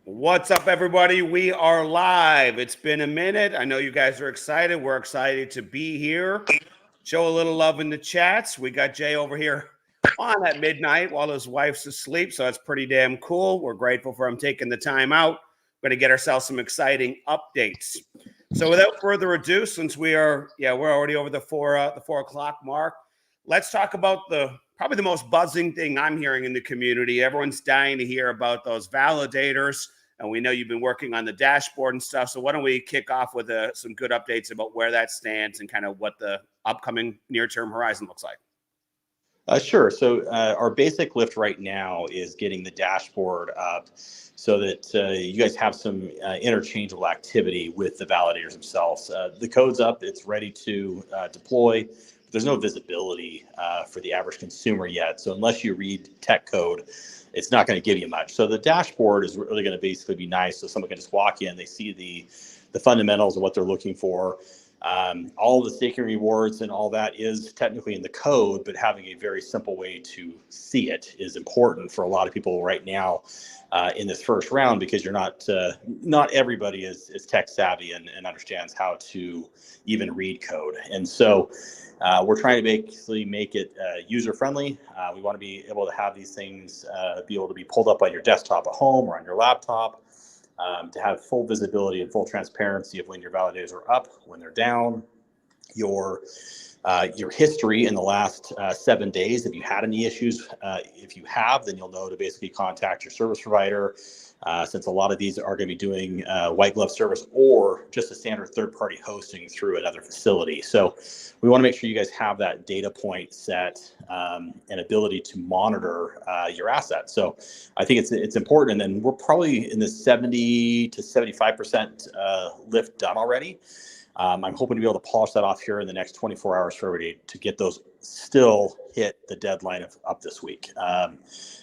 What's up, everybody? We are live. It's been a minute. I know you guys are excited. We're excited to be here. Show a little love in the chats. We got Jay over here on at midnight while his wife's asleep, so that's pretty damn cool. We're grateful for him taking the time out. We're going to get ourselves some exciting updates. So without further ado, since we're already over the 4 o'clock mark, let's talk about probably the most buzzing thing I'm hearing in the community. Everyone's dying to hear about those validators. And we know you've been working on the dashboard and stuff. So why don't we kick off with some good updates about where that stands and kind of what the upcoming near-term horizon looks like? Sure. So our basic lift right now is getting the dashboard up so that you guys have some interchangeable activity with the validators themselves. The code's up. It's ready to deploy. But there's no visibility for the average consumer yet. So unless you read tech code, it's not going to give you much. So the dashboard is really going to basically be nice. So someone can just walk in, they see the fundamentals of what they're looking for. All of the staking rewards and all that is technically in the code, but having a very simple way to see it is important for a lot of people right now in this first round, because you're not everybody is tech savvy and understands how to even read code. And so we're trying to basically make it user friendly. We want to be able to have these things be able to be pulled up on your desktop at home or on your laptop, to have full visibility and full transparency of when your validators are up, when they're down, your history in the last 7 days. If you had any issues, if you have, then you'll know to basically contact your service provider, since a lot of these are going to be doing white glove service or just a standard third-party hosting through another facility. So we want to make sure you guys have that data point set and ability to monitor your assets. So I think it's important. And then we're probably in the 70 to 75% lift done already. I'm hoping to be able to polish that off here in the next 24 hours for everybody to get those still hit the deadline of up this week.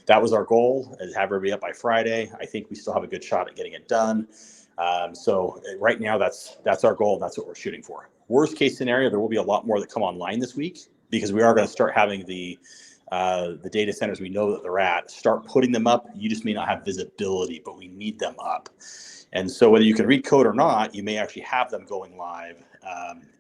That was our goal, is have everybody up by Friday. I think we still have a good shot at getting it done. So right now that's our goal. That's what we're shooting for. Worst case scenario, there will be a lot more that come online this week, because we are going to start having the data centers we know that they're at, start putting them up. You just may not have visibility, but we need them up. And so whether you can read code or not, you may actually have them going live,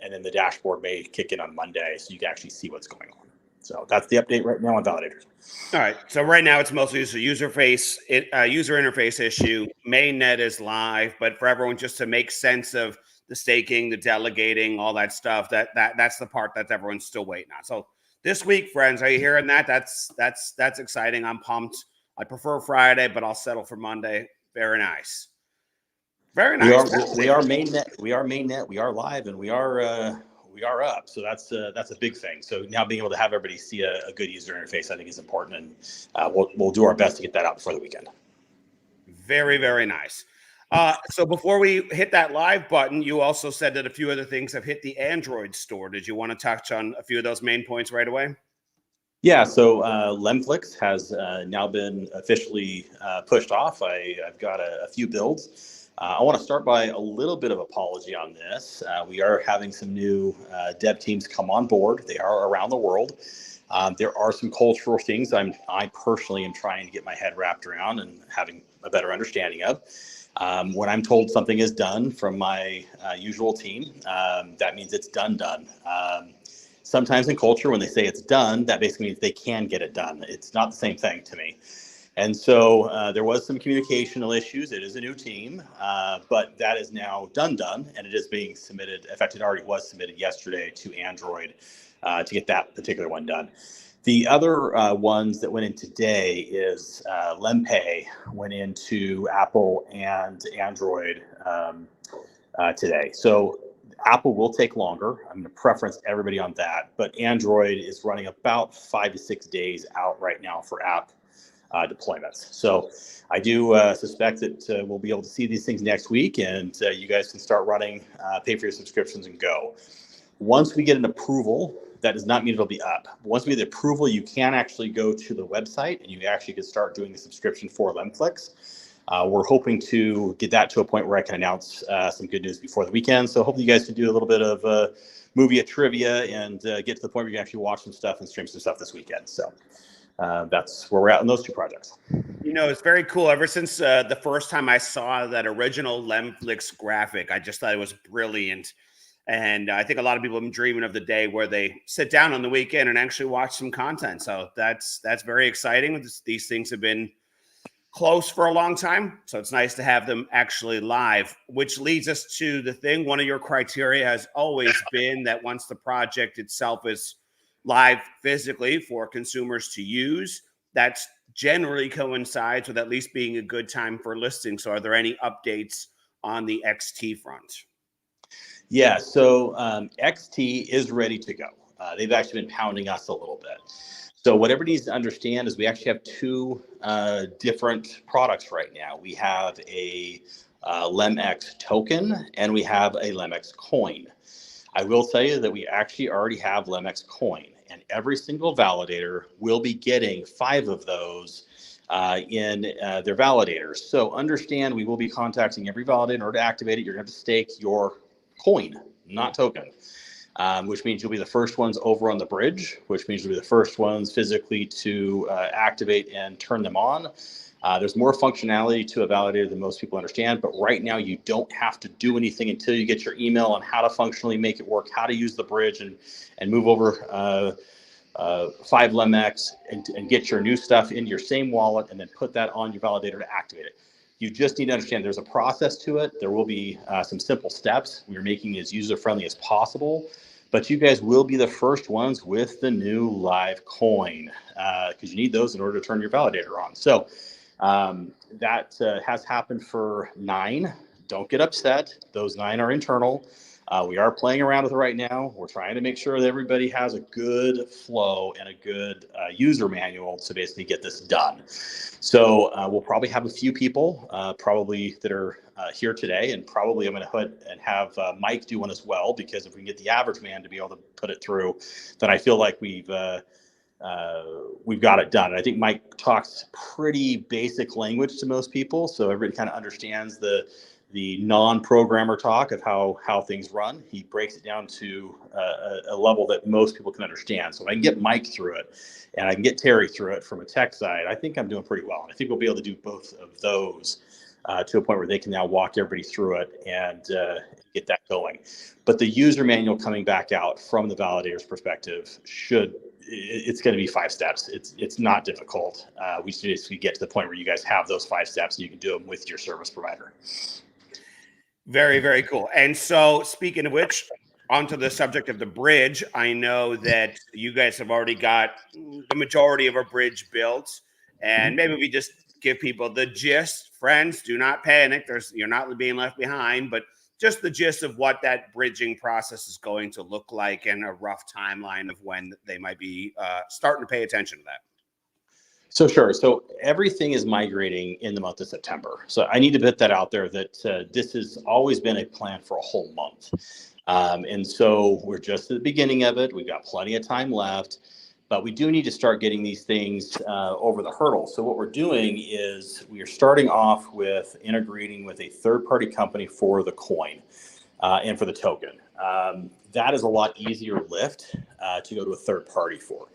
and then the dashboard may kick in on Monday, so you can actually see what's going on. So that's the update right now on validators. All right. So right now it's mostly just a user interface issue. Mainnet is live, but for everyone just to make sense of the staking, the delegating, all that stuff, that's the part that everyone's still waiting on. So this week, friends, are you hearing that? That's exciting. I'm pumped. I prefer Friday, but I'll settle for Monday. Very nice. Very nice. We are mainnet. We are mainnet. We are live, and we are up. So that's a big thing. So now being able to have everybody see a good user interface, I think, is important, and we'll do our best to get that out before the weekend. Very, very nice. So before we hit that live button, you also said that a few other things have hit the Android store. Did you want to touch on a few of those main points right away? Yeah, so Lemflix has now been officially pushed off. I've got a few builds. I want to start by a little bit of apology on this. We are having some new dev teams come on board. They are around the world. There are some cultural things I personally am trying to get my head wrapped around and having a better understanding of. When I'm told something is done from my usual team, that means it's done. Sometimes in culture, when they say it's done, that basically means they can get it done. It's not the same thing to me. And so there was some communicational issues. It is a new team, but that is now done, and it is being submitted. In fact, it already was submitted yesterday to Android to get that particular one done. The other ones that went in today is LemPay went into Apple and Android today. So Apple will take longer. I'm going to preference everybody on that, but Android is running about 5 to 6 days out right now for app deployments. So I do suspect that we'll be able to see these things next week, and you guys can start running, pay for your subscriptions and go. Once we get an approval, that does not mean it'll be up. Once we get the approval, you can actually go to the website and you actually can start doing the subscription for Lemflix. We're hoping to get that to a point where I can announce some good news before the weekend. So hopefully you guys can do a little bit of movie trivia and get to the point where you can actually watch some stuff and stream some stuff this weekend. So that's where we're at on those two projects. It's very cool. Ever since the first time I saw that original Lemflix graphic, I just thought it was brilliant. And I think a lot of people have been dreaming of the day where they sit down on the weekend and actually watch some content. So that's very exciting. These things have been close for a long time. So it's nice to have them actually live, which leads us to the thing. One of your criteria has always been that once the project itself is live physically for consumers to use, that's generally coincides with at least being a good time for listing. So are there any updates on the XT front? Yeah, so XT is ready to go. They've actually been pounding us a little bit. So what everybody needs to understand is we actually have two different products right now. We have a LemX token and we have a LemX coin. I will tell you that we actually already have LemX coin, and every single validator will be getting 5 of those in their validators. So understand, we will be contacting every validator in order to activate it. You're going to have to stake your coin, not token, which means you'll be the first ones over on the bridge, which means you'll be the first ones physically to activate and turn them on. There's more functionality to a validator than most people understand, but right now you don't have to do anything until you get your email on how to functionally make it work, how to use the bridge and move over 5 LemX and get your new stuff into your same wallet and then put that on your validator to activate it. You just need to understand there's a process to it. There will be some simple steps. We're making it as user-friendly as possible, but you guys will be the first ones with the new live coin because you need those in order to turn your validator on. So that has happened for 9. Don't get upset. Those 9 are internal. We are playing around with it right now. We're trying to make sure that everybody has a good flow and a good user manual to basically get this done. So we'll probably have a few people probably that are here today, and probably I'm going to put and have Mike do one as well, because if we can get the average man to be able to put it through, then I feel like we've got it done. And I think Mike talks pretty basic language to most people, so everybody kind of understands the non-programmer talk of how things run. He breaks it down to a level that most people can understand. So if I can get Mike through it and I can get Terry through it from a tech side, I think I'm doing pretty well. I think we'll be able to do both of those to a point where they can now walk everybody through it and get that going. But the user manual coming back out from the validator's perspective it's going to be 5 steps. It's not difficult. We just get to the point where you guys have those 5 steps and you can do them with your service provider. Very, very cool. And so, speaking of which, onto the subject of the bridge, I know that you guys have already got the majority of a bridge built, and maybe we just give people the gist. Friends, do not panic. You're not being left behind, but just the gist of what that bridging process is going to look like and a rough timeline of when they might be starting to pay attention to that. So sure. So everything is migrating in the month of September. So I need to put that out there that this has always been a plan for a whole month. And so we're just at the beginning of it. We've got plenty of time left, but we do need to start getting these things over the hurdle. So what we're doing is we are starting off with integrating with a third-party company for the coin and for the token. That is a lot easier lift to go to a third party for.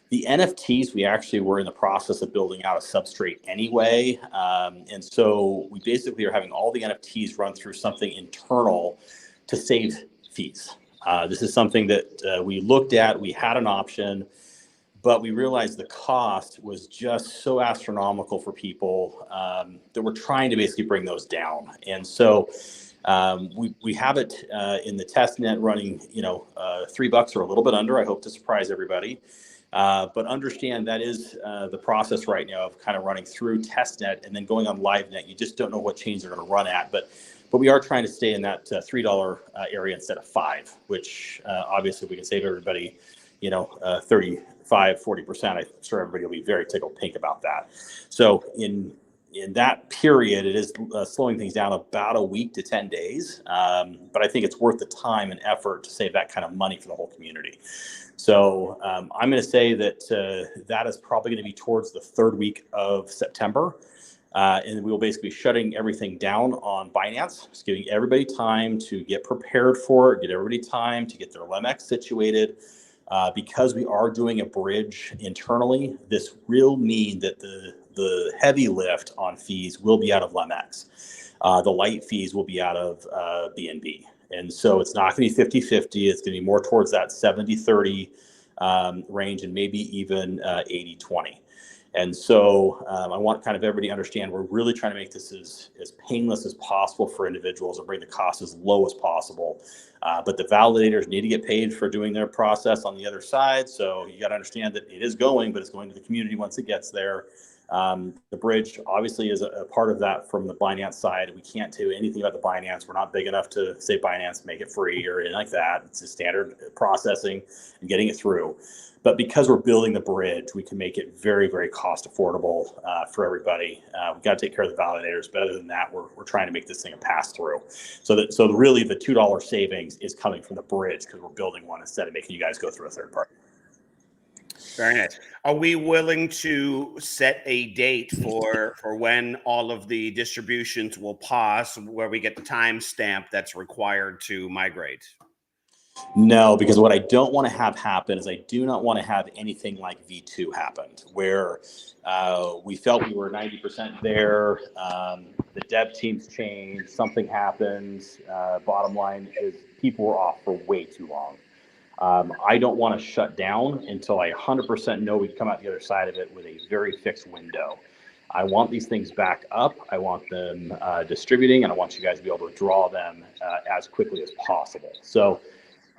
The NFTs, we actually were in the process of building out a substrate anyway. And so we basically are having all the NFTs run through something internal to save fees. This is something that we looked at. We had an option, but we realized the cost was just so astronomical for people that we're trying to basically bring those down. And so we have it in the test net running, $3 or a little bit under. I hope to surprise everybody. But understand that is the process right now of kind of running through testnet and then going on LiveNet. You just don't know what chains they're going to run at, but we are trying to stay in that $3 area instead of $5, which obviously we can save everybody, 35-40%. I'm sure everybody will be very tickled pink about that. So in that period, it is slowing things down about a week to 10 days. But I think it's worth the time and effort to save that kind of money for the whole community. So I'm going to say that that is probably going to be towards the 3rd week of September. And we will basically be shutting everything down on Binance, just giving everybody time to get prepared for it, get everybody time to get their LemX situated. Because we are doing a bridge internally, this will mean that the the heavy lift on fees will be out of LEMX. The light fees will be out of B&B. And so it's not going to be 50-50. It's going to be more towards that 70-30 range, and maybe even 80-20. And so I want kind of everybody to understand we're really trying to make this as painless as possible for individuals and bring the cost as low as possible. But the validators need to get paid for doing their process on the other side. So you got to understand that it is going, but it's going to the community once it gets there. The bridge obviously is a part of that from the Binance side. We can't do anything about the Binance. We're not big enough to say Binance, make it free or anything like that. It's just standard processing and getting it through. But because we're building the bridge, we can make it very, very cost affordable for everybody. We've got to take care of the validators. But other than that, we're trying to make this thing a pass through. So really the $2 savings is coming from the bridge because we're building one instead of making you guys go through a third party. Very nice. Are we willing to set a date for when all of the distributions will pause, where we get the timestamp that's required to migrate? No, because what I don't want to have happen is I do not want to have anything like V2 happened, where we felt we were 90% there. The dev teams changed, something happened. Bottom line is people were off for way too long. I don't want to shut down until I 100% know we can come out the other side of it with a very fixed window. I want these things back up. I want them distributing, and I want you guys to be able to withdraw them as quickly as possible. So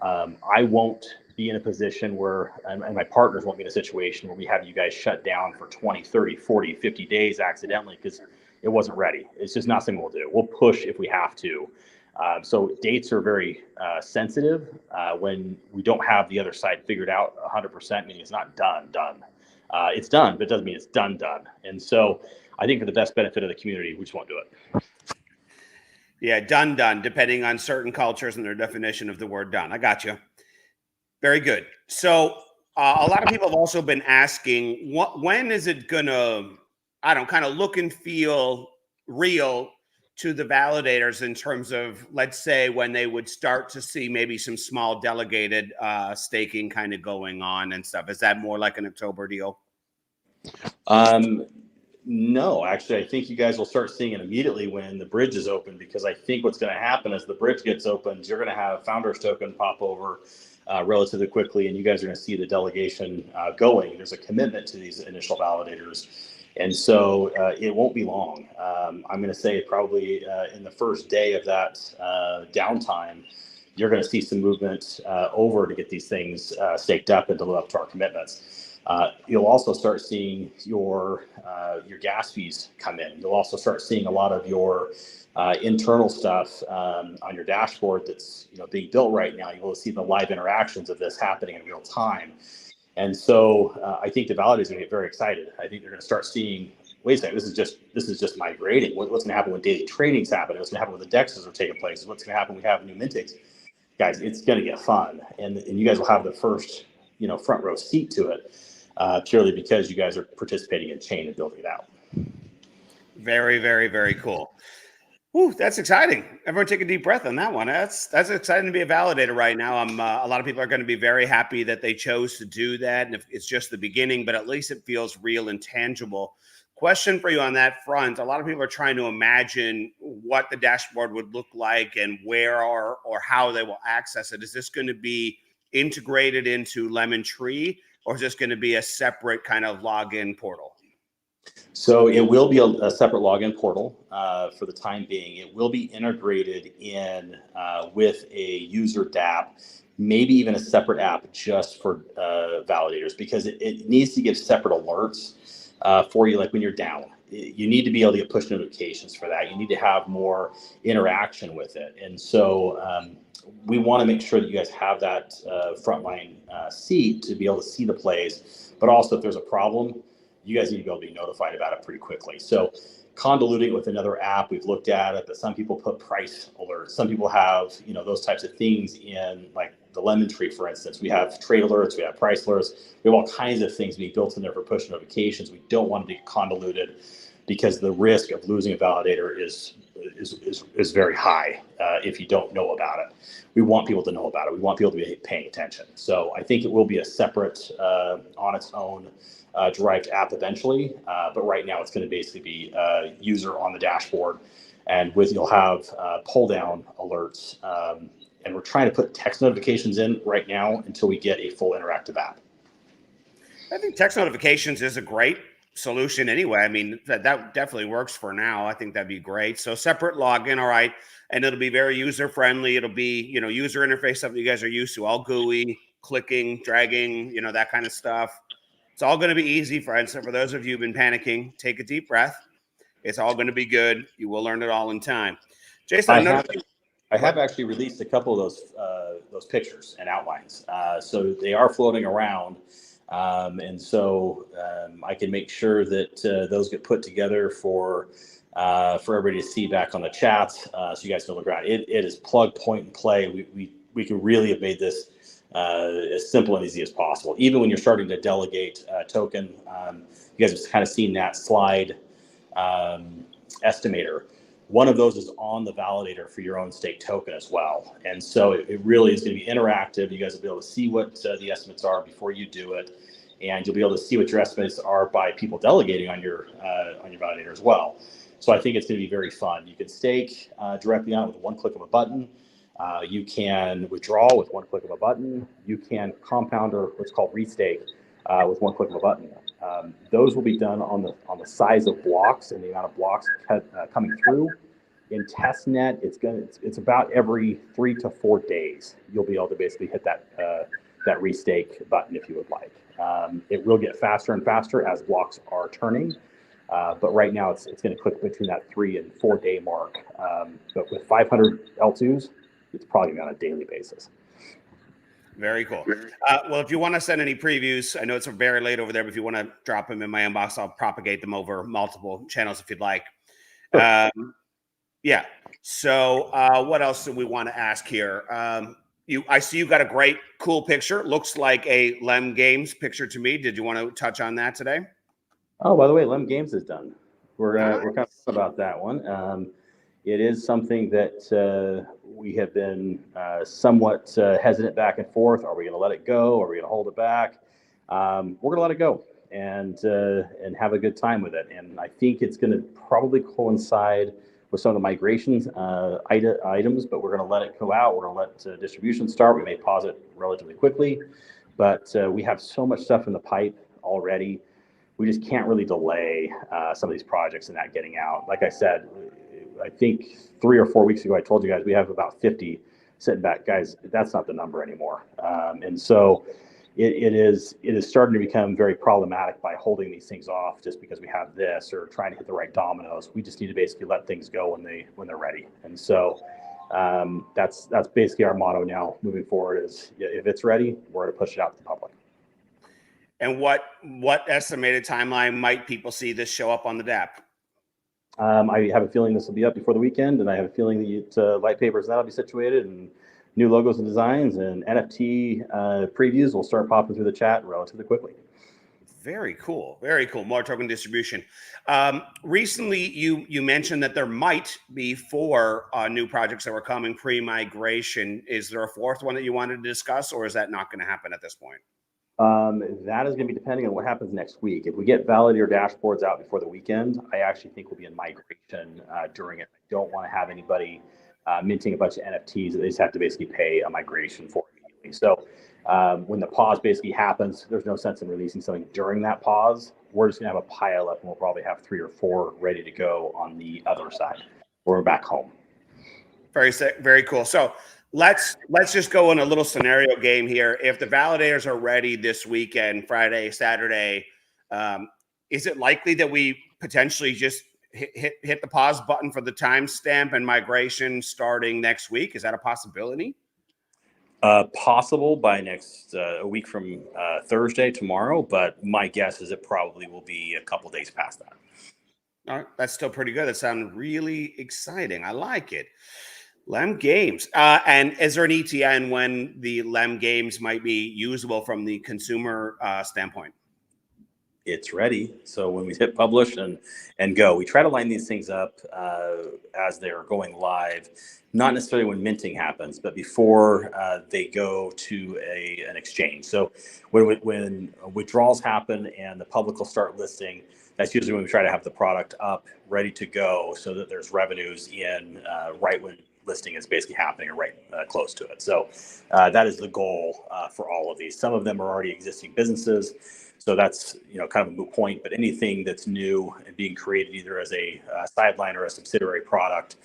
I won't be in a position where, and my partners won't be in a situation where we have you guys shut down for 20, 30, 40, 50 days accidentally because it wasn't ready. It's just not something we'll do. We'll push if we have to. So dates are very sensitive when we don't have the other side figured out 100%, meaning it's not done. It's done, but it doesn't mean it's done. And so I think for the best benefit of the community, we just won't do it. Yeah, done, depending on certain cultures and their definition of the word done. I got you. Very good. So a lot of people have also been asking, when is it going to, kind of look and feel real to the validators in terms of, let's say, when they would start to see maybe some small delegated staking kind of going on and stuff? Is that more like an October deal? No, actually, I think you guys will start seeing it immediately when the bridge is open, because I think what's going to happen as the bridge gets opened, you're going to have Founders Token pop over relatively quickly, and you guys are going to see the delegation going. There's a commitment to these initial validators. And so it won't be long. I'm going to say probably in the first day of that downtime, you're going to see some movement over to get these things staked up and to live up to our commitments. You'll also start seeing your gas fees come in. You'll also start seeing a lot of your internal stuff on your dashboard that's being built right now. You'll see the live interactions of this happening in real time. And so I think the validators are going to get very excited. I think they're going to start seeing, wait a second, this is just migrating. What's going to happen when daily trading's happening? What's going to happen when the DEXs are taking place? What's going to happen when we have new mintigs? Guys, it's going to get fun. And you guys will have the first, front row seat to it purely because you guys are participating in chain and building it out. Very, very, very cool. Whew, that's exciting. Everyone take a deep breath on that one. That's exciting to be a validator right now. A lot of people are going to be very happy that they chose to do that. And if it's just the beginning, but at least it feels real and tangible. Question for you on that front. A lot of people are trying to imagine what the dashboard would look like and where or how they will access it. Is this going to be integrated into Lemon Tree, or is this going to be a separate kind of login portal? So it will be a separate login portal for the time being. It will be integrated in with a user DApp, maybe even a separate app just for validators, because it needs to give separate alerts for you, like when you're down. You need to be able to get push notifications for that. You need to have more interaction with it. And so we want to make sure that you guys have that frontline seat to be able to see the plays, but also if there's a problem, you guys need to be able to be notified about it pretty quickly. So convoluting it with another app, we've looked at it, but some people put price alerts. Some people have, those types of things in, like the Lemon Tree, for instance. We have trade alerts, we have price alerts, we have all kinds of things being built in there for push notifications. We don't want to be convoluted because the risk of losing a validator is very high if you don't know about it. We want people to know about it. We want people to be paying attention. So I think it will be a separate, on its own derived app eventually. But right now it's going to basically be user on the dashboard, and you'll have pull down alerts. And we're trying to put text notifications in right now until we get a full interactive app. I think text notifications is a great solution anyway. I mean, that definitely works for now. I think that'd be great. So separate login, all right. And it'll be very user friendly. It'll be, user interface, something you guys are used to, all GUI, clicking, dragging, that kind of stuff. It's all going to be easy, friends. So for those of you who've been panicking, take a deep breath. It's all going to be good. You will learn it all in time. Jason, I have actually released a couple of those pictures and outlines. So they are floating around. And so I can make sure that those get put together for everybody to see back on the chat, so you guys can look around. It is plug, point, and play. We can really have made this as simple and easy as possible. Even when you're starting to delegate token, you guys have kind of seen that slide estimator. One of those is on the validator for your own stake token as well. And so it really is going to be interactive. You guys will be able to see what the estimates are before you do it. And you'll be able to see what your estimates are by people delegating on your validator as well. So I think it's going to be very fun. You can stake directly on it with one click of a button. You can withdraw with one click of a button. You can compound, or what's called restake, with one click of a button. Those will be done on the size of blocks and the amount of blocks coming through. In testnet, it's about every 3 to 4 days you'll be able to basically hit that restake button if you would like. It will get faster and faster as blocks are turning, but right now it's going to click between that 3 and 4 day mark. But with 500 L2s, it's probably on a daily basis. Very cool. Well, if you want to send any previews, I know it's very late over there, but if you want to drop them in my inbox, I'll propagate them over multiple channels if you'd like. Sure. Yeah. So what else do we want to ask here? I see you got a great, cool picture. Looks like a Lem Games picture to me. Did you want to touch on that today? Oh, by the way, Lem Games is done. We're kind of about that one. It is something that we have been somewhat hesitant back and forth. Are we going to let it go? Are we going to hold it back? We're going to let it go and have a good time with it. And I think it's going to probably coincide with some of the migrations items, but we're going to let it go out. We're going to let distribution start. We may pause it relatively quickly, but we have so much stuff in the pipe already. We just can't really delay some of these projects and that getting out. Like I said, I think 3 or 4 weeks ago, I told you guys we have about 50 sitting back. Guys, that's not the number anymore. And so it is starting to become very problematic by holding these things off just because we have this or trying to hit the right dominoes. We just need to basically let things go when they're ready. And so that's basically our motto now moving forward is if it's ready, we're going to push it out to the public. And what estimated timeline might people see this show up on the DApp? I have a feeling this will be up before the weekend, and I have a feeling that light papers that'll be situated, and new logos and designs and NFT previews will start popping through the chat relatively quickly. Very cool. Very cool. More token distribution. Recently, you mentioned that there might be 4 new projects that were coming pre-migration. Is there a 4th one that you wanted to discuss, or is that not going to happen at this point? That is going to be depending on what happens next week. If we get validator dashboards out before the weekend, I actually think we'll be in migration during it. I don't want to have anybody minting a bunch of NFTs that they just have to basically pay a migration for immediately. So when the pause basically happens, there's no sense in releasing something during that pause. We're just going to have a pile up, and we'll probably have 3 or 4 ready to go on the other side when we're back home. Very cool. So let's just go in a little scenario game here. If the validators are ready this weekend, Friday, Saturday, is it likely that we potentially just hit the pause button for the timestamp and migration starting next week? Is that a possibility? Possible by next a week from Thursday, tomorrow, but my guess is it probably will be a couple days past that. All right, that's still pretty good. That sounds really exciting. I like it. Lem Games. And is there an ETN when the Lem Games might be usable from the consumer standpoint? it's ready. So when we hit publish and go, we try to line these things up as they're going live, not necessarily when minting happens, but before they go to an exchange. So when withdrawals happen and the public will start listing, that's usually when we try to have the product up, ready to go, so that there's revenues in right when listing is basically happening or right close to it. So that is the goal for all of these. Some of them are already existing businesses, so that's kind of a moot point. But anything that's new and being created either as a sideline or a subsidiary product,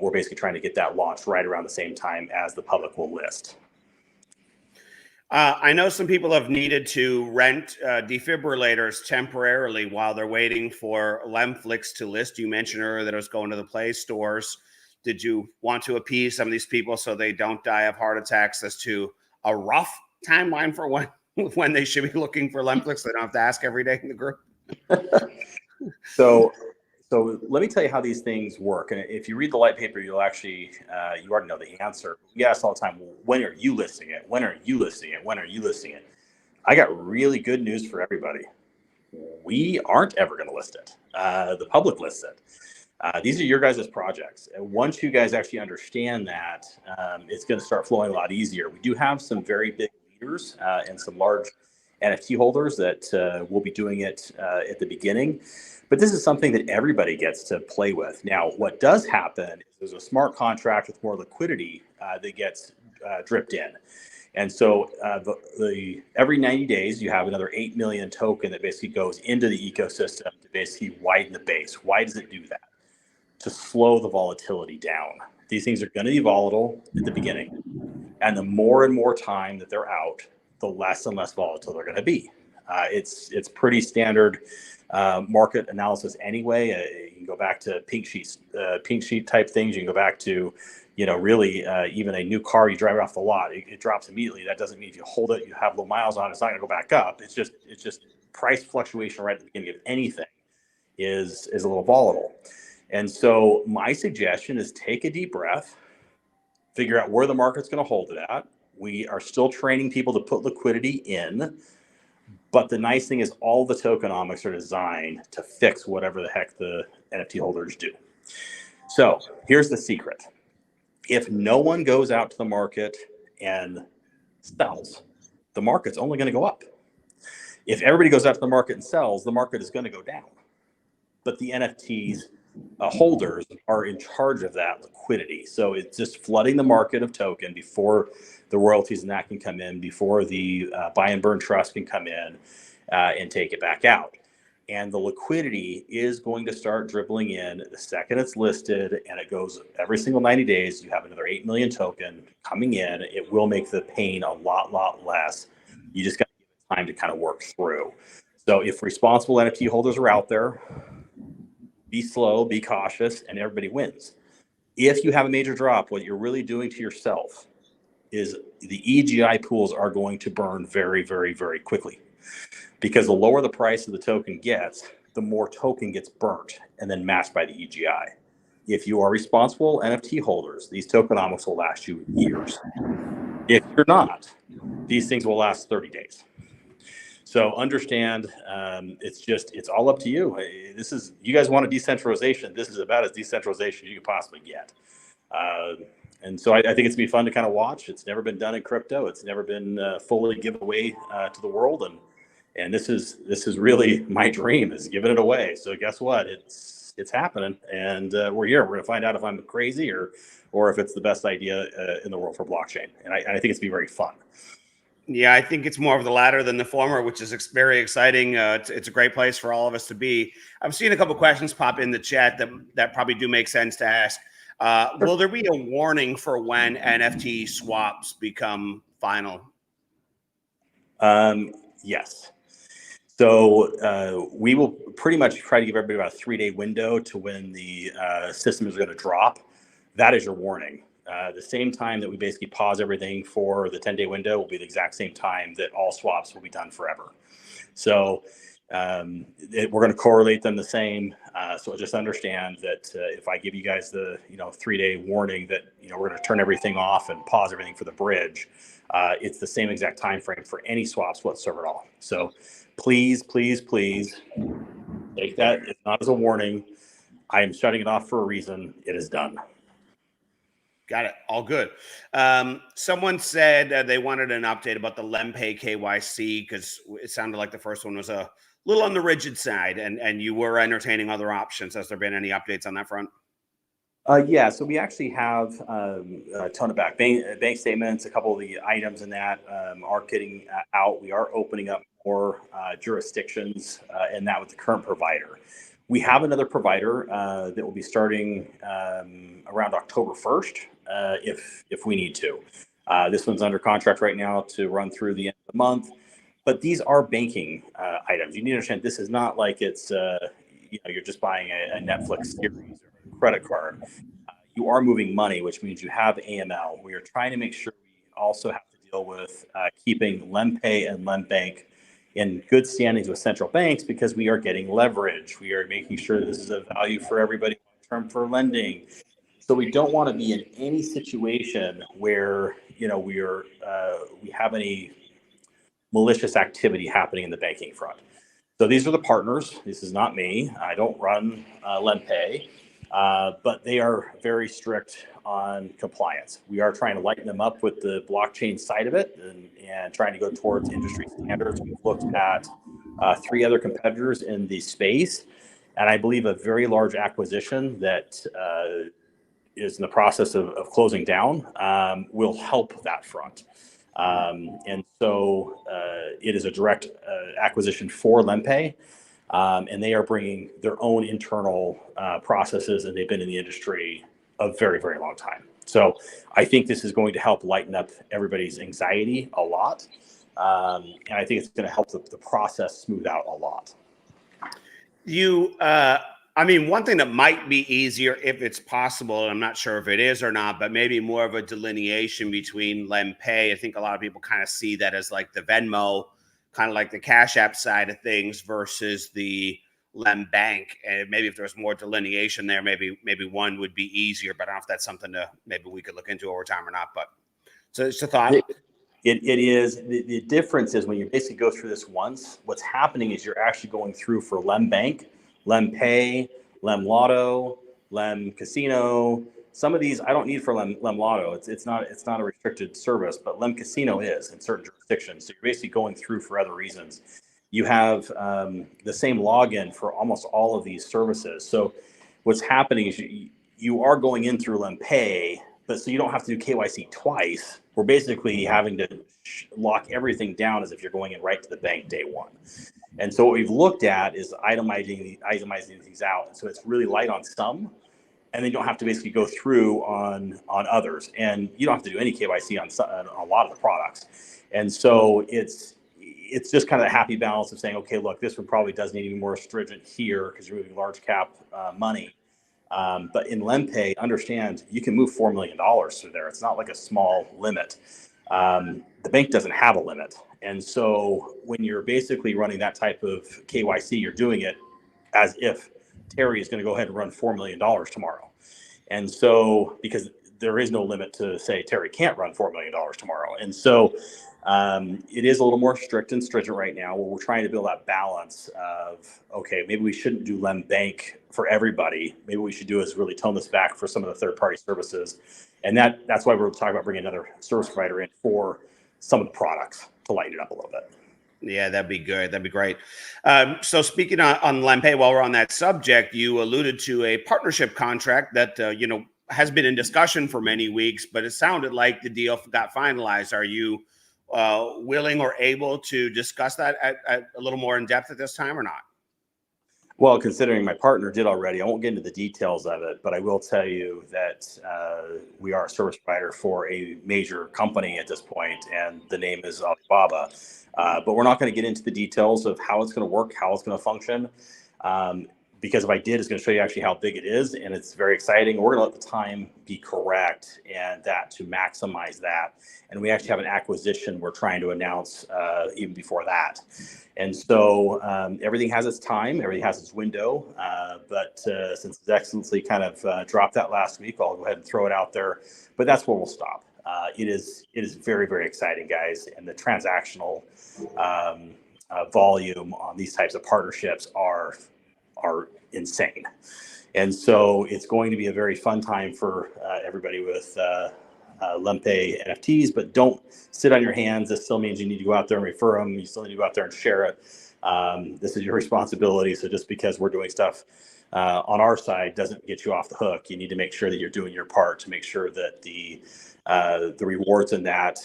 we're basically trying to get that launched right around the same time as the public will list. I know some people have needed to rent defibrillators temporarily while they're waiting for Lemflix to list. You mentioned earlier that it was going to the Play stores. Did you want to appease some of these people so they don't die of heart attacks as to a rough timeline for when they should be looking for Lemflix? They don't have to ask every day in the group. So let me tell you how these things work. And if you read the light paper, you'll actually, you already know the answer. We ask all the time, well, when are you listing it? When are you listing it? When are you listing it? I got really good news for everybody. We aren't ever going to list it. The public lists it. These are your guys' projects. And once you guys actually understand that, it's going to start flowing a lot easier. We do have some very big leaders and some large NFT holders that will be doing it at the beginning. But this is something that everybody gets to play with. Now, what does happen is there's a smart contract with more liquidity that gets dripped in. And so every 90 days, you have another 8 million token that basically goes into the ecosystem to basically widen the base. Why does it do that? To slow the volatility down. These things are going to be volatile at the beginning. And the more and more time that they're out, the less and less volatile they're going to be. It's pretty standard market analysis anyway. You can go back to pink sheet type things. You can go back to, really even a new car you drive off the lot, it drops immediately. That doesn't mean if you hold it, you have low miles on it, it's not going to go back up. It's just price fluctuation right at the beginning of anything is a little volatile. And so my suggestion is take a deep breath, figure out where the market's going to hold it at. We are still training people to put liquidity in. But the nice thing is all the tokenomics are designed to fix whatever the heck the NFT holders do. So here's the secret. If no one goes out to the market and sells, the market's only going to go up. If everybody goes out to the market and sells, the market is going to go down. But the NFTs holders are in charge of that liquidity. So it's just flooding the market of token before the royalties and that can come in, before the buy and burn trust can come in and take it back out. And the liquidity is going to start dribbling in the second it's listed, and it goes every single 90 days. You have another 8 million token coming in. It will make the pain a lot less. You just got to give it time to kind of work through. So if responsible NFT holders are out there, be slow, be cautious, and everybody wins. If you have a major drop, what you're really doing to yourself is the EGI pools are going to burn very quickly, because the lower the price of the token gets, the more token gets burnt and then matched by the EGI. If you are responsible NFT holders, these tokenomics will last you years. If you're not, these things will last 30 days. So understand, it's all up to you. You guys want a decentralization. This is about as decentralization as you could possibly get. And so I think it's gonna be fun to kind of watch. It's never been done in crypto. It's never been fully given away to the world. And this is really my dream, is giving it away. So guess what? It's happening, and we're here. We're gonna find out if I'm crazy or if it's the best idea in the world for blockchain. And I think it's gonna be very fun. Yeah, I think it's more of the latter than the former, which is very exciting. It's a great place for all of us to be. I've seen a couple questions pop in the chat that probably do make sense to ask. Will there be a warning for when NFT swaps become final? Yes. So we will pretty much try to give everybody about a 3-day window to when the system is going to drop. That is your warning. The same time that we basically pause everything for the 10-day window will be the exact same time that all swaps will be done forever. So We're going to correlate them the same. So just understand that if I give you guys the 3-day warning that we're going to turn everything off and pause everything for the bridge, it's the same exact time frame for any swaps whatsoever at all. So please take that. It's not as a warning. I am shutting it off for a reason. It is done. Got it. All good. Someone said they wanted an update about the LemPay KYC because it sounded like the first one was a little on the rigid side, and you were entertaining other options. Has there been any updates on that front? Yeah, so we actually have a ton of bank statements. A couple of the items in that are getting out. We are opening up more jurisdictions in that with the current provider. We have another provider that will be starting around October 1st if we need to. This one's under contract right now to run through the end of the month. But these are banking items. You need to understand this is not like it's you're just buying a Netflix series or a credit card. You are moving money, which means you have AML. We are trying to make sure we also have to deal with keeping LemPay and LemBank in good standings with central banks because we are getting leverage. We are making sure this is a value for everybody long term for lending. So we don't want to be in any situation where we have any malicious activity happening in the banking front. So these are the partners. This is not me. I don't run LemPay, but they are very strict on compliance. We are trying to lighten them up with the blockchain side of it and trying to go towards industry standards. We've looked at 3 other competitors in the space, and I believe a very large acquisition that is in the process of closing down will help that front. And so it is a direct acquisition for LemPay, and they are bringing their own internal processes, and they've been in the industry a very, very long time. So I think this is going to help lighten up everybody's anxiety a lot, and I think it's going to help the process smooth out a lot. One thing that might be easier if it's possible, and I'm not sure if it is or not, but maybe more of a delineation between LemPay. I think a lot of people kind of see that as like the Venmo, kind of like the Cash App side of things versus the LemBank. And maybe if there's more delineation there, maybe one would be easier, but I don't know if that's something maybe we could look into over time or not. But so it's a thought. It is. The difference is when you basically go through this once, what's happening is you're actually going through for LemBank, LemPay, LemLotto, LemCasino. Some of these I don't need for LemLotto. It's not a restricted service, but LemCasino is in certain jurisdictions. So you're basically going through for other reasons. You have the same login for almost all of these services. So what's happening is you are going in through LemPay, but so you don't have to do KYC twice. We're basically having to lock everything down as if you're going in right to the bank day one. And so what we've looked at is itemizing these out. So it's really light on some, and then you don't have to basically go through on others. And you don't have to do any KYC on a lot of the products. And so it's just kind of a happy balance of saying, okay, look, this one probably does need to be more stringent here because you're moving large cap money. But in LemPay, understand you can move $4 million through there. It's not like a small limit. The bank doesn't have a limit. And so when you're basically running that type of KYC, you're doing it as if Terry is going to go ahead and run $4 million tomorrow. And so because there is no limit to say Terry can't run $4 million tomorrow. And so it is a little more strict and stringent right now where we're trying to build that balance of, okay, maybe we shouldn't do LemBank for everybody. Maybe we should do is really tone this back for some of the third-party services. And that's why we're talking about bringing another service provider in for some of the products to lighten it up a little bit. Yeah, that'd be good. That'd be great. So speaking on LemPay, while we're on that subject, you alluded to a partnership contract that, has been in discussion for many weeks, but it sounded like the deal got finalized. Are you willing or able to discuss that at a little more in depth at this time or not? Well, considering my partner did already, I won't get into the details of it, but I will tell you that we are a service provider for a major company at this point, and the name is Alibaba. But we're not going to get into the details of how it's going to work, how it's going to function. because if I did, it's going to show you actually how big it is, and it's very exciting. We're going to let the time be correct and that to maximize that. And we actually have an acquisition we're trying to announce even before that. And so everything has its time, everything has its window. But since Excellency kind of dropped that last week, I'll go ahead and throw it out there. But that's where we'll stop. It is very, very exciting, guys, and the transactional volume on these types of partnerships are insane. And so it's going to be a very fun time for everybody with Lempe NFTs, but don't sit on your hands. This still means you need to go out there and refer them. You still need to go out there and share it. This is your responsibility. So just because we're doing stuff on our side doesn't get you off the hook. You need to make sure that you're doing your part to make sure that the rewards in that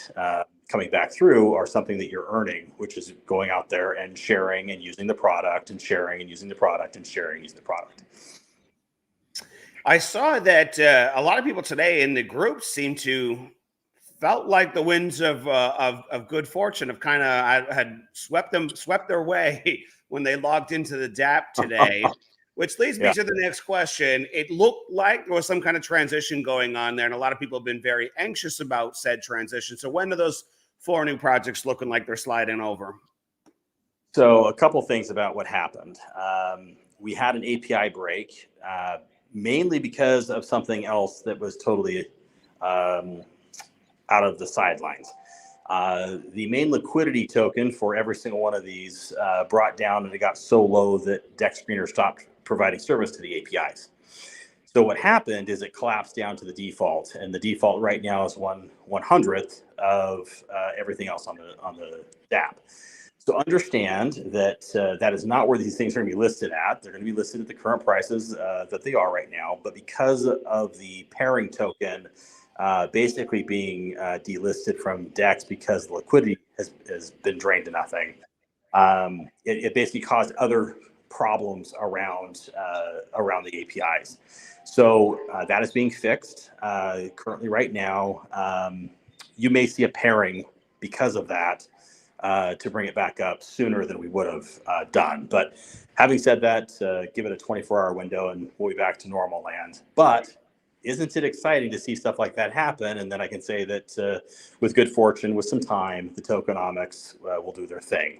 coming back through are something that you're earning, which is going out there and sharing and using the product and sharing and using the product and sharing and using the product. I saw that a lot of people today in the group seem to felt like the winds of good fortune have kind of had swept their way when they logged into the DApp today. Which leads me to the next question. It looked like there was some kind of transition going on there, and a lot of people have been very anxious about said transition. So when are those 4 new projects looking like they're sliding over? So a couple things about what happened. We had an API break, mainly because of something else that was totally out of the sidelines. The main liquidity token for every single one of these brought down, and it got so low that DEX Screener stopped providing service to the APIs. So what happened is it collapsed down to the default, and the default right now is 1/100th of everything else on the DApp. So understand that that is not where these things are going to be listed at. They're going to be listed at the current prices that they are right now, but because of the pairing token basically being delisted from DEX because the liquidity has been drained to nothing, it basically caused other problems around the APIs. So that is being fixed currently right now. You may see a pairing because of that to bring it back up sooner than we would have done. But having said that, give it a 24-hour window and we'll be back to normal land. But isn't it exciting to see stuff like that happen? And then I can say that with good fortune, with some time, the tokenomics will do their thing.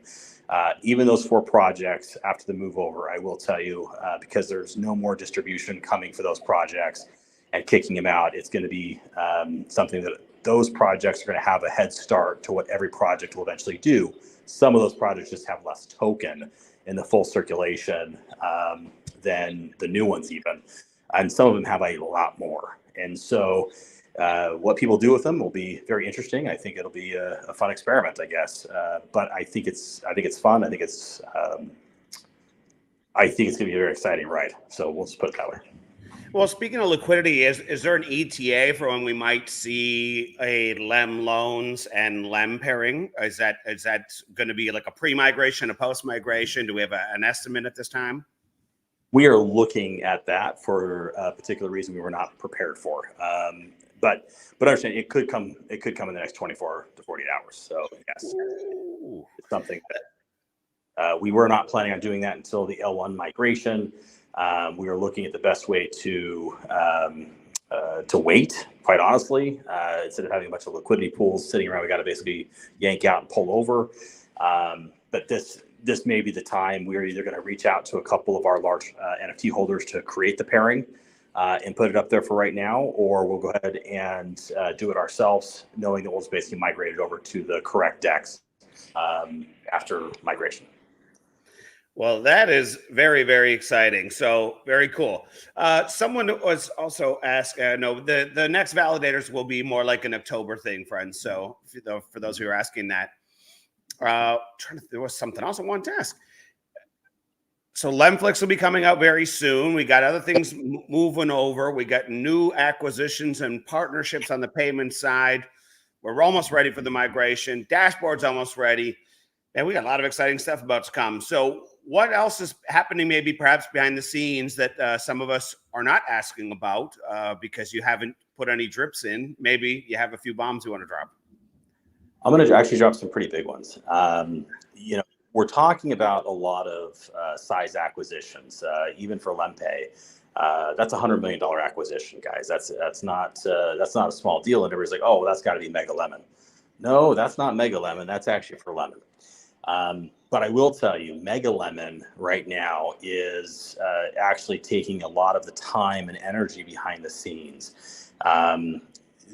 Even those 4 projects after the move over, I will tell you, because there's no more distribution coming for those projects and kicking them out, it's going to be something that those projects are going to have a head start to what every project will eventually do. Some of those projects just have less token in the full circulation than the new ones even. And some of them have a lot more. And so what people do with them will be very interesting. I think it'll be a fun experiment, I guess. But I think it's fun. I think it's going to be a very exciting ride. So we'll just put it that way. Well, speaking of liquidity, is there an ETA for when we might see a LEM loans and LEM pairing? Is that going to be like a pre-migration, a post-migration? Do we have an estimate at this time? We are looking at that for a particular reason we were not prepared for. But understand it could come in the next 24 to 48 hours. So yes, it's something that we were not planning on doing that until the L1 migration. We were looking at the best way to wait, quite honestly, instead of having a bunch of liquidity pools sitting around. We got to basically yank out and pull over. But this may be the time. We're either going to reach out to a couple of our large NFT holders to create the pairing and put it up there for right now, or we'll go ahead and do it ourselves, knowing that we'll just basically migrate it over to the correct DEX after migration. Well, that is very, very exciting. So very cool. Someone was also asked, no, the next validators will be more like an October thing, friends. So for those who are asking that, there was something else I wanted to ask. So Lemflix will be coming out very soon. We got other things moving over. We got new acquisitions and partnerships on the payment side. We're almost ready for the migration. Dashboard's almost ready. And we got a lot of exciting stuff about to come. So what else is happening maybe perhaps behind the scenes that some of us are not asking about because you haven't put any drips in? Maybe you have a few bombs you want to drop. I'm going to actually drop some pretty big ones. we're talking about a lot of size acquisitions, even for Lempe. That's $100 million acquisition, guys. That's not a small deal. And everybody's like, oh, well, that's got to be Mega Lemon. No, that's not Mega Lemon. That's actually for Lemon. But I will tell you, Mega Lemon right now is actually taking a lot of the time and energy behind the scenes.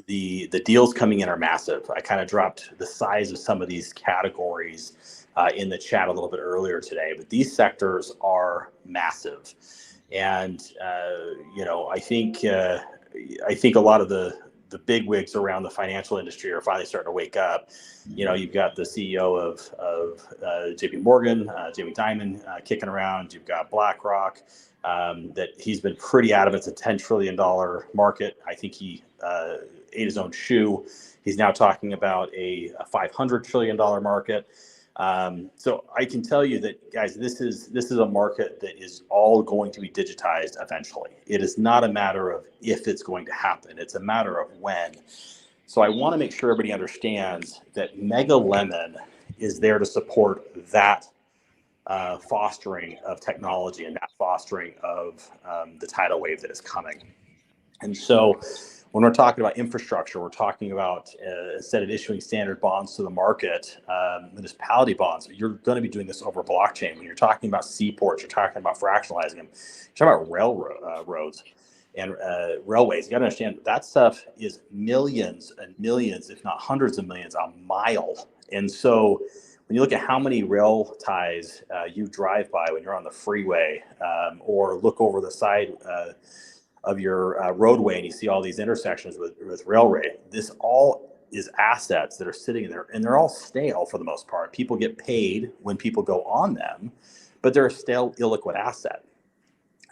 The deals coming in are massive. I kind of dropped the size of some of these categories in the chat a little bit earlier today, but these sectors are massive. And I think a lot of the big wigs around the financial industry are finally starting to wake up. You've got the CEO of JP Morgan, Jamie Dimon, kicking around. You've got BlackRock, that he's been pretty adamant it's a $10 trillion market. I think he ate his own shoe. He's now talking about a $500 trillion market. So I can tell you that, guys, this is a market that is all going to be digitized eventually. It is not a matter of if it's going to happen. It's a matter of when. So I want to make sure everybody understands that Mega Lemon is there to support that fostering of technology and that fostering of the tidal wave that is coming. And so when we're talking about infrastructure, we're talking about instead of issuing standard bonds to the market, municipality bonds, you're going to be doing this over blockchain. When you're talking about seaports, you're talking about fractionalizing them, you're talking about railroads and railways. You got to understand that stuff is millions and millions, if not hundreds of millions a mile. And so when you look at how many rail ties you drive by when you're on the freeway, or look over the side of your roadway and you see all these intersections with railway, this all is assets that are sitting there, and they're all stale for the most part. People get paid when people go on them, but they're a stale, illiquid asset.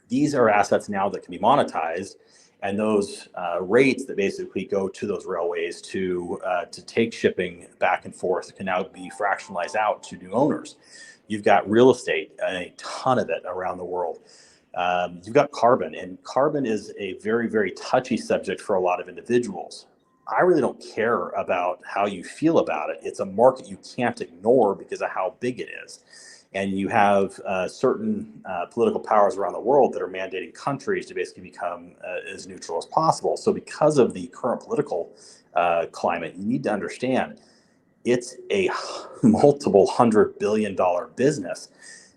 These are assets now that can be monetized, and those rates that basically go to those railways to take shipping back and forth can now be fractionalized out to new owners. You've got real estate, a ton of it around the world. You've got carbon, and carbon is a very, very touchy subject for a lot of individuals. I really don't care about how you feel about it. It's a market you can't ignore because of how big it is. And you have certain political powers around the world that are mandating countries to basically become as neutral as possible. So because of the current political climate, you need to understand it's a multiple $100 billion business.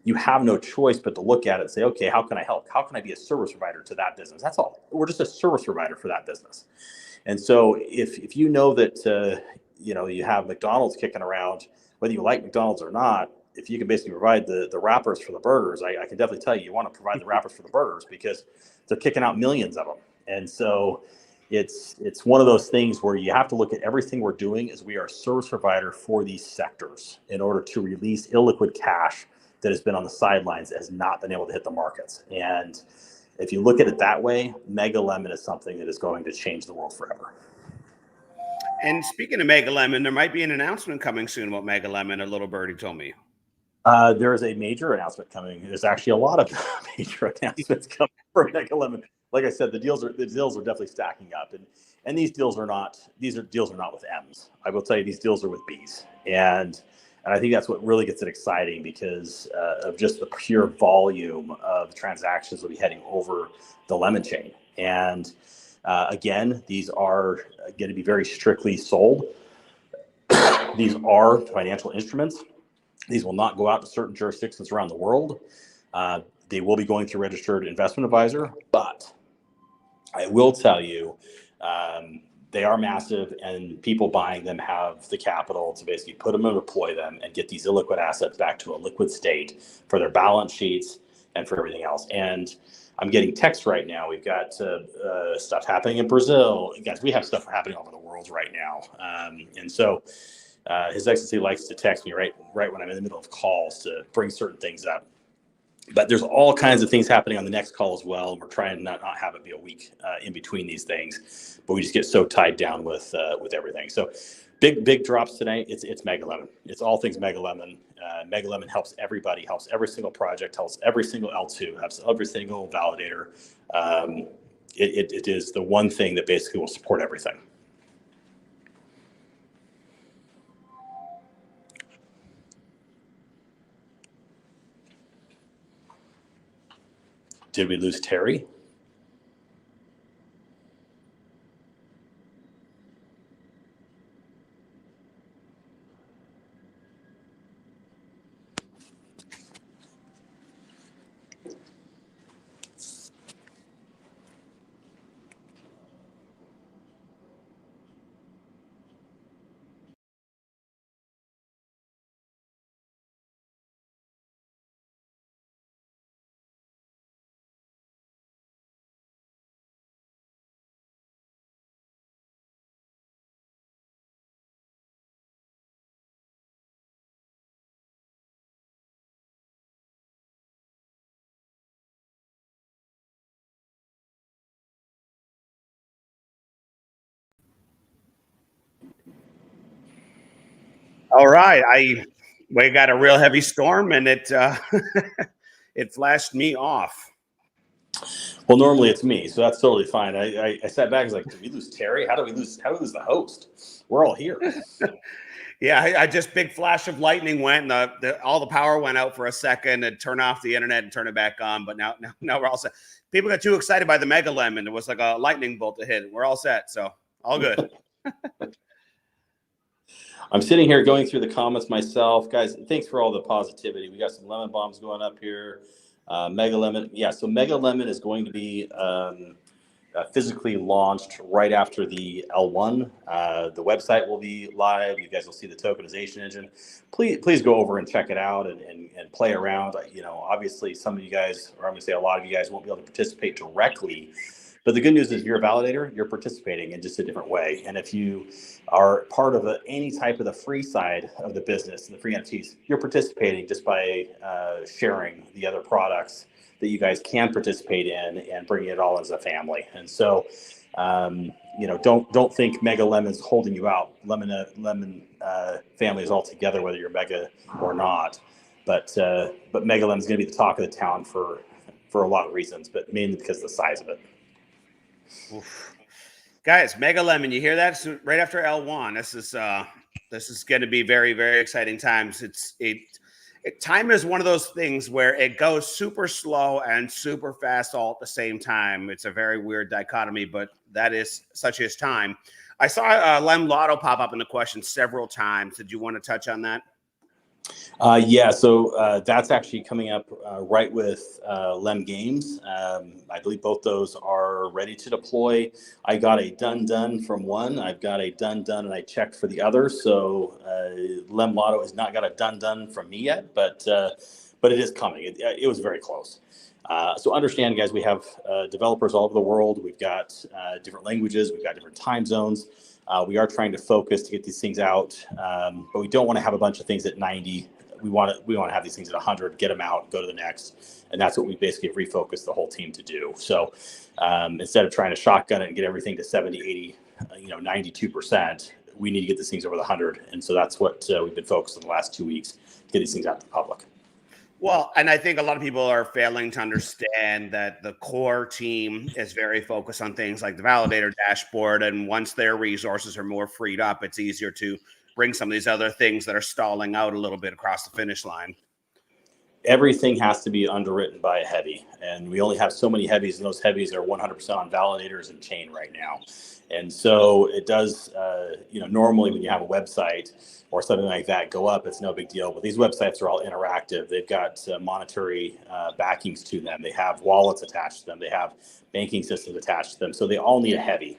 You have no choice but to look at it and say, okay, how can I help? How can I be a service provider to that business? That's all. We're just a service provider for that business. And so if you know that you have McDonald's kicking around, whether you like McDonald's or not, if you can basically provide the wrappers for the burgers, I can definitely tell you want to provide the wrappers for the burgers because they're kicking out millions of them. And so it's one of those things where you have to look at everything we're doing as we are a service provider for these sectors in order to release illiquid cash that has been on the sidelines, has not been able to hit the markets. And if you look at it that way, Mega Lemon is something that is going to change the world forever. And speaking of Mega Lemon, there might be an announcement coming soon about Mega Lemon. A little birdie told me. There is a major announcement coming. There's actually a lot of major announcements coming for Mega Lemon. Like I said, the deals are definitely stacking up, and these deals are not with M's. I will tell you, these deals are with B's, and I think that's what really gets it exciting because of just the pure volume of transactions that will be heading over the Lemon chain. And again, these are going to be very strictly sold. These are financial instruments. These will not go out to certain jurisdictions around the world. They will be going through registered investment advisor, but I will tell you, they are massive, and people buying them have the capital to basically put them and deploy them and get these illiquid assets back to a liquid state for their balance sheets and for everything else. And I'm getting texts right now. We've got stuff happening in Brazil. Guys, we have stuff happening all over the world right now. And so His Excellency likes to text me right when I'm in the middle of calls to bring certain things up. But there's all kinds of things happening on the next call as well. And we're trying to not have it be a week in between these things, but we just get so tied down with everything. So big drops today. It's Mega Lemon. It's all things Mega Lemon. Mega Lemon helps everybody, helps every single project, helps every single L2, helps every single validator. It is the one thing that basically will support everything. Did we lose Terry? All right, we got a real heavy storm, and it it flashed me off. Well, normally it's me, so that's totally fine. I sat back and was like, did we lose Terry? How do we lose the host? We're all here. Yeah, I just big flash of lightning went, and all the power went out for a second, and turn off the internet and turn it back on. But now we're all set. People got too excited by the Mega Lemon. It was like a lightning bolt to hit. We're all set, so all good. I'm sitting here going through the comments myself. Guys, thanks for all the positivity. We got some lemon bombs going up here. Mega Lemon. Yeah, so Mega Lemon is going to be physically launched right after the L1. The website will be live. You guys will see the tokenization engine. Please go over and check it out and play around. You know, obviously some of you guys, or I'm going to say a lot of you guys, won't be able to participate directly. But the good news is, if you're a validator, you're participating in just a different way. And if you are part of any type of the free side of the business and the free NFTs, you're participating just by sharing the other products that you guys can participate in and bringing it all as a family. And so, you know, don't think Mega Lemon's holding you out. Lemon family is all together, whether you're Mega or not. But Mega Lemon's going to be the talk of the town for a lot of reasons, but mainly because of the size of it. Oof. Guys, Mega Lemon, you hear that? So right after L1, this is going to be very, very exciting times. Time is one of those things where it goes super slow and super fast all at the same time. It's a very weird dichotomy, but that is such as time. I saw Lem Lotto pop up in the question several times. Did you want to touch on that? Yeah, so that's actually coming up right with Lem Games. I believe both those are ready to deploy. I got a done from one. I've got a done, and I checked for the other. So Lem Lotto has not got a done from me yet, but it is coming. It was very close. So understand, guys, we have developers all over the world. We've got different languages. We've got different time zones. We are trying to focus to get these things out, but we don't want to have a bunch of things at 90. We want to have these things at 100, get them out, go to the next, and that's what we basically refocused the whole team to do. So instead of trying to shotgun it and get everything to 70, 80, 92%, we need to get these things over the 100, and so that's what we've been focused on the last 2 weeks to get these things out to the public. Well, and I think a lot of people are failing to understand that the core team is very focused on things like the validator dashboard. And once their resources are more freed up, it's easier to bring some of these other things that are stalling out a little bit across the finish line. Everything has to be underwritten by a heavy, and we only have so many heavies, and those heavies are 100% on validators and chain right now. And so it does, normally when you have a website or something like that go up, it's no big deal. But these websites are all interactive. They've got monetary backings to them. They have wallets attached to them. They have banking systems attached to them. So they all need a heavy.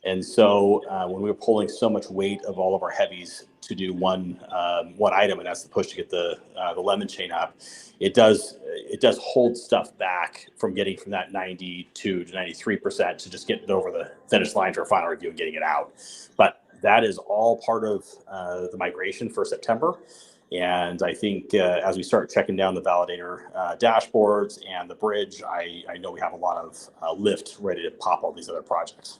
And so when we were pulling so much weight of all of our heavies to do one item, and that's the push to get the lemon chain up, it does hold stuff back from getting from that 92 to 93% to just getting it over the finish line for a final review and getting it out. But that is all part of the migration for September. And I think as we start checking down the validator dashboards and the bridge, I know we have a lot of lift ready to pop all these other projects.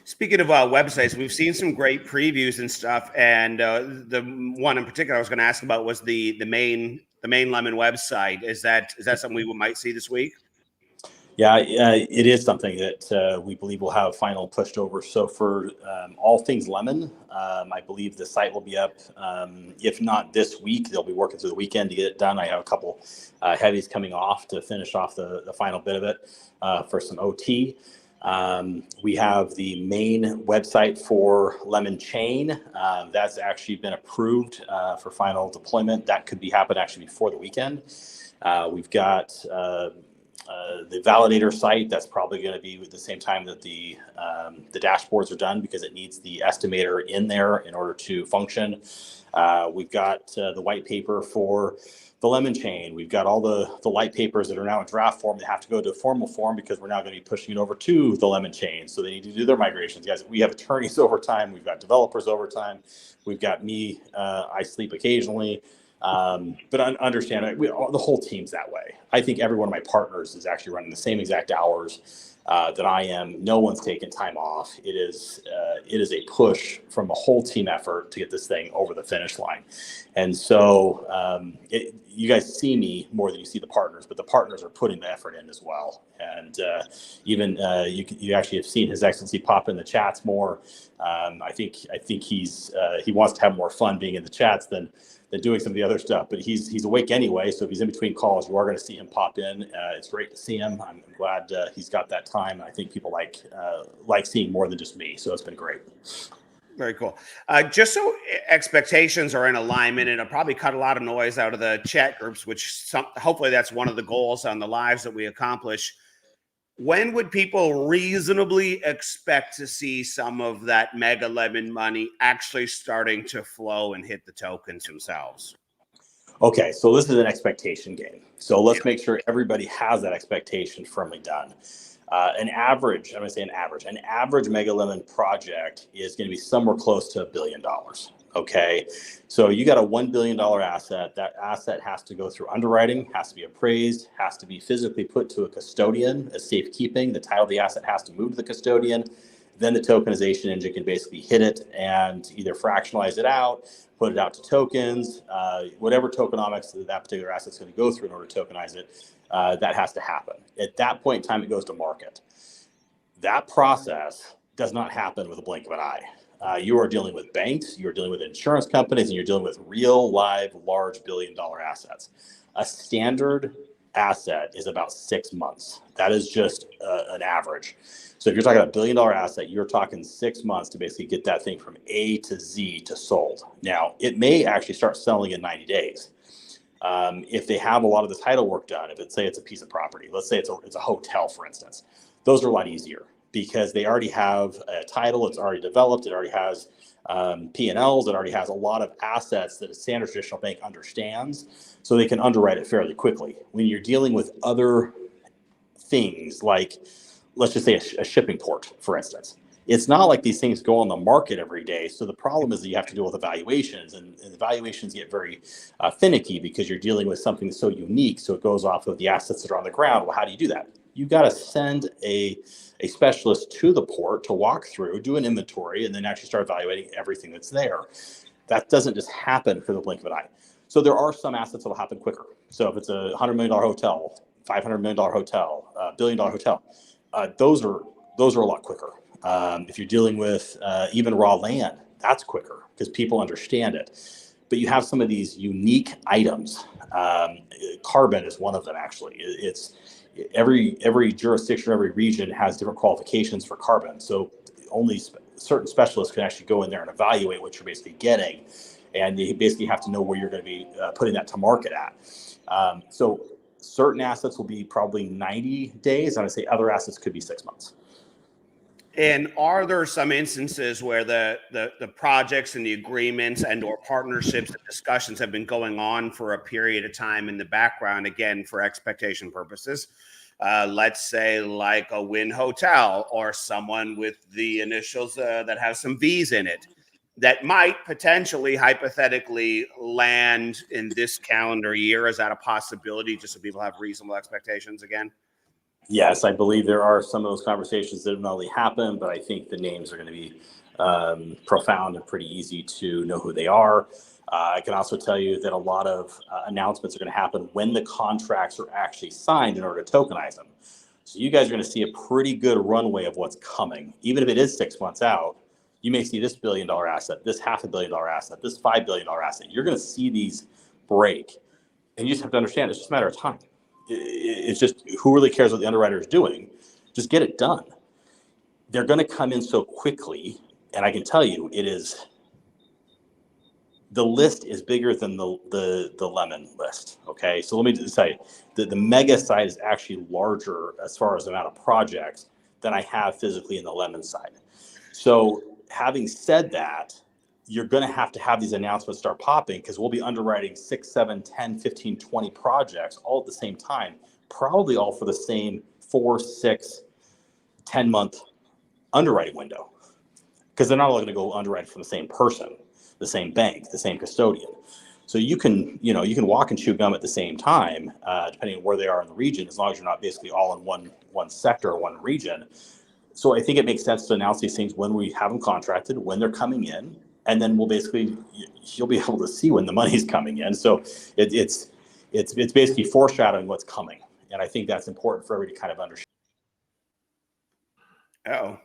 Speaking of websites, we've seen some great previews and stuff. And the one in particular I was going to ask about was the main Lemon website. Is that something we might see this week? Yeah, it is something that we believe will have final pushed over. So for all things lemon, I believe the site will be up. If not this week, they'll be working through the weekend to get it done. I have a couple heavies coming off to finish off the final bit of it for some OT. We have the main website for Lemon Chain. That's actually been approved for final deployment. That could be happen actually before the weekend. We've got the validator site. That's probably going to be at the same time that the dashboards are done, because it needs the estimator in there in order to function. We've got the white paper for the lemon chain. We've got all the light papers that are now in draft form that have to go to formal form, because we're now going to be pushing it over to the lemon chain. So they need to do their migrations. Guys, we have attorneys overtime. We've got developers overtime. We've got me. I sleep occasionally. But understand the whole team's that way. I think every one of my partners is actually running the same exact hours that I am. No one's taking time off. It is a push from a whole team effort to get this thing over the finish line. And so you guys see me more than you see the partners, but the partners are putting the effort in as well. And even you actually have seen His Excellency pop in the chats more. I think he wants to have more fun being in the chats than doing some of the other stuff, but he's awake anyway. So if he's in between calls, you are going to see him pop in. It's great to see him. I'm glad he's got that time. I think people like seeing more than just me. So it's been great. Very cool. Just so expectations are in alignment, and it'll probably cut a lot of noise out of the chat groups, which hopefully that's one of the goals on the lives that we accomplish. When would people reasonably expect to see some of that Mega Lemon money actually starting to flow and hit the tokens themselves? Okay, so this is an expectation game. So let's make sure everybody has that expectation firmly done. I'm going to say an average Mega Lemon project is going to be somewhere close to $1 billion. Okay, so you got a $1 billion asset. That asset has to go through underwriting, has to be appraised, has to be physically put to a custodian as safekeeping. The title of the asset has to move to the custodian. Then the tokenization engine can basically hit it and either fractionalize it out, put it out to tokens, whatever tokenomics that particular asset is going to go through in order to tokenize it. That has to happen. At that point in time, it goes to market. That process does not happen with a blink of an eye. You are dealing with banks, you're dealing with insurance companies, and you're dealing with real, live, large billion-dollar assets. A standard asset is about 6 months. That is just an average. So if you're talking about $1 billion asset, you're talking 6 months to basically get that thing from A to Z to sold. Now, it may actually start selling in 90 days. If they have a lot of the title work done, if it's a piece of property, let's say it's a hotel, for instance, those are a lot easier because they already have a title, it's already developed, it already has P&Ls, it already has a lot of assets that a standard traditional bank understands, so they can underwrite it fairly quickly. When you're dealing with other things like, let's just say a shipping port, for instance, it's not like these things go on the market every day. So the problem is that you have to deal with evaluations, and the valuations get very finicky because you're dealing with something that's so unique. So it goes off of the assets that are on the ground. Well, how do you do that? You got to send a specialist to the port to walk through, do an inventory, and then actually start evaluating everything that's there. That doesn't just happen for the blink of an eye. So there are some assets that will happen quicker. So if it's a $100 million hotel, $500 million hotel, $1 billion hotel, those are a lot quicker. If you're dealing with even raw land, that's quicker because people understand it. But you have some of these unique items. Carbon is one of them, actually. It's every jurisdiction, every region has different qualifications for carbon. So only certain specialists can actually go in there and evaluate what you're basically getting. And you basically have to know where you're going to be putting that to market at. So certain assets will be probably 90 days. I would say other assets could be 6 months. And are there some instances where the projects and the agreements and or partnerships and discussions have been going on for a period of time in the background, again, for expectation purposes? Let's say like a Wynn Hotel or someone with the initials that have some V's in it that might potentially, hypothetically, land in this calendar year. Is that a possibility, just so people have reasonable expectations again? Yes, I believe there are some of those conversations that have not only happened, but I think the names are going to be profound and pretty easy to know who they are. I can also tell you that a lot of announcements are going to happen when the contracts are actually signed in order to tokenize them. So you guys are going to see a pretty good runway of what's coming. Even if it is 6 months out, you may see this $1 billion asset, this $500 million asset, this $5 billion asset. You're going to see these break. And you just have to understand, it's just a matter of time. It's just, who really cares what the underwriter is doing? Just get it done. They're going to come in so quickly. And I can tell you, the list is bigger than the lemon list. Okay. So let me just say the mega side is actually larger as far as the amount of projects than I have physically in the lemon side. So having said that, you're going to have these announcements start popping, because we'll be underwriting 6, 7, 10, 15, 20 projects all at the same time, probably all for the same 4, 6, 10-month underwriting window, because they're not all going to go underwrite from the same person, the same bank, the same custodian. So you can walk and chew gum at the same time, depending on where they are in the region, as long as you're not basically all in one sector or one region. So I think it makes sense to announce these things when we have them contracted, when they're coming in, and then you'll be able to see when the money's coming in. So it's basically foreshadowing what's coming, and I think that's important for everybody to kind of understand. Oh.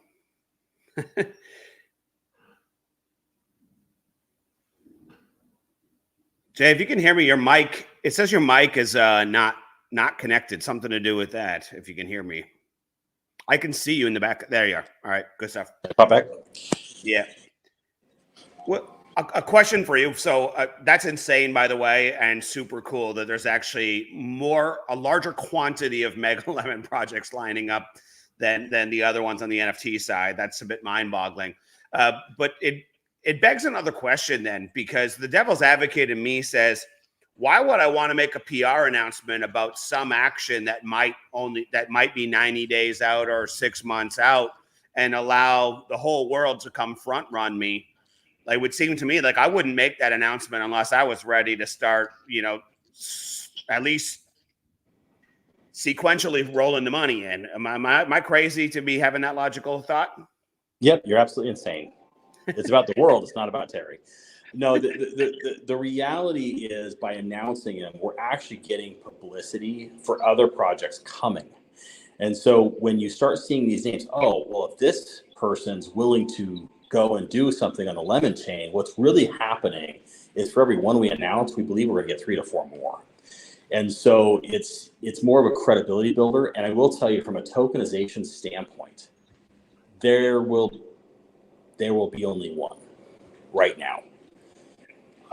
Jay, if you can hear me, your mic, it says your mic is not connected. Something to do with that. If you can hear me, I can see you in the back. There you are. All right, good stuff. Pop back. Yeah. Well, a question for you. So that's insane, by the way, and super cool that there's actually a larger quantity of Mega Lemon projects lining up than the other ones on the NFT side. That's a bit mind-boggling. But it begs another question then, because the devil's advocate in me says, why would I want to make a PR announcement about some action that might be 90 days out or 6 months out, and allow the whole world to come front run me? Like, it would seem to me like I wouldn't make that announcement unless I was ready to start, at least sequentially rolling the money in. Am I crazy to be having that logical thought? Yep, you're absolutely insane. It's about the world. It's not about Terry. No, the reality is, by announcing them, we're actually getting publicity for other projects coming. And so when you start seeing these names, oh, well, if this person's willing to go and do something on the Lemon chain, what's really happening is, for every one we announce, we believe we're going to get 3 to 4 more. And so it's more of a credibility builder. And I will tell you, from a tokenization standpoint, there will be only one right now.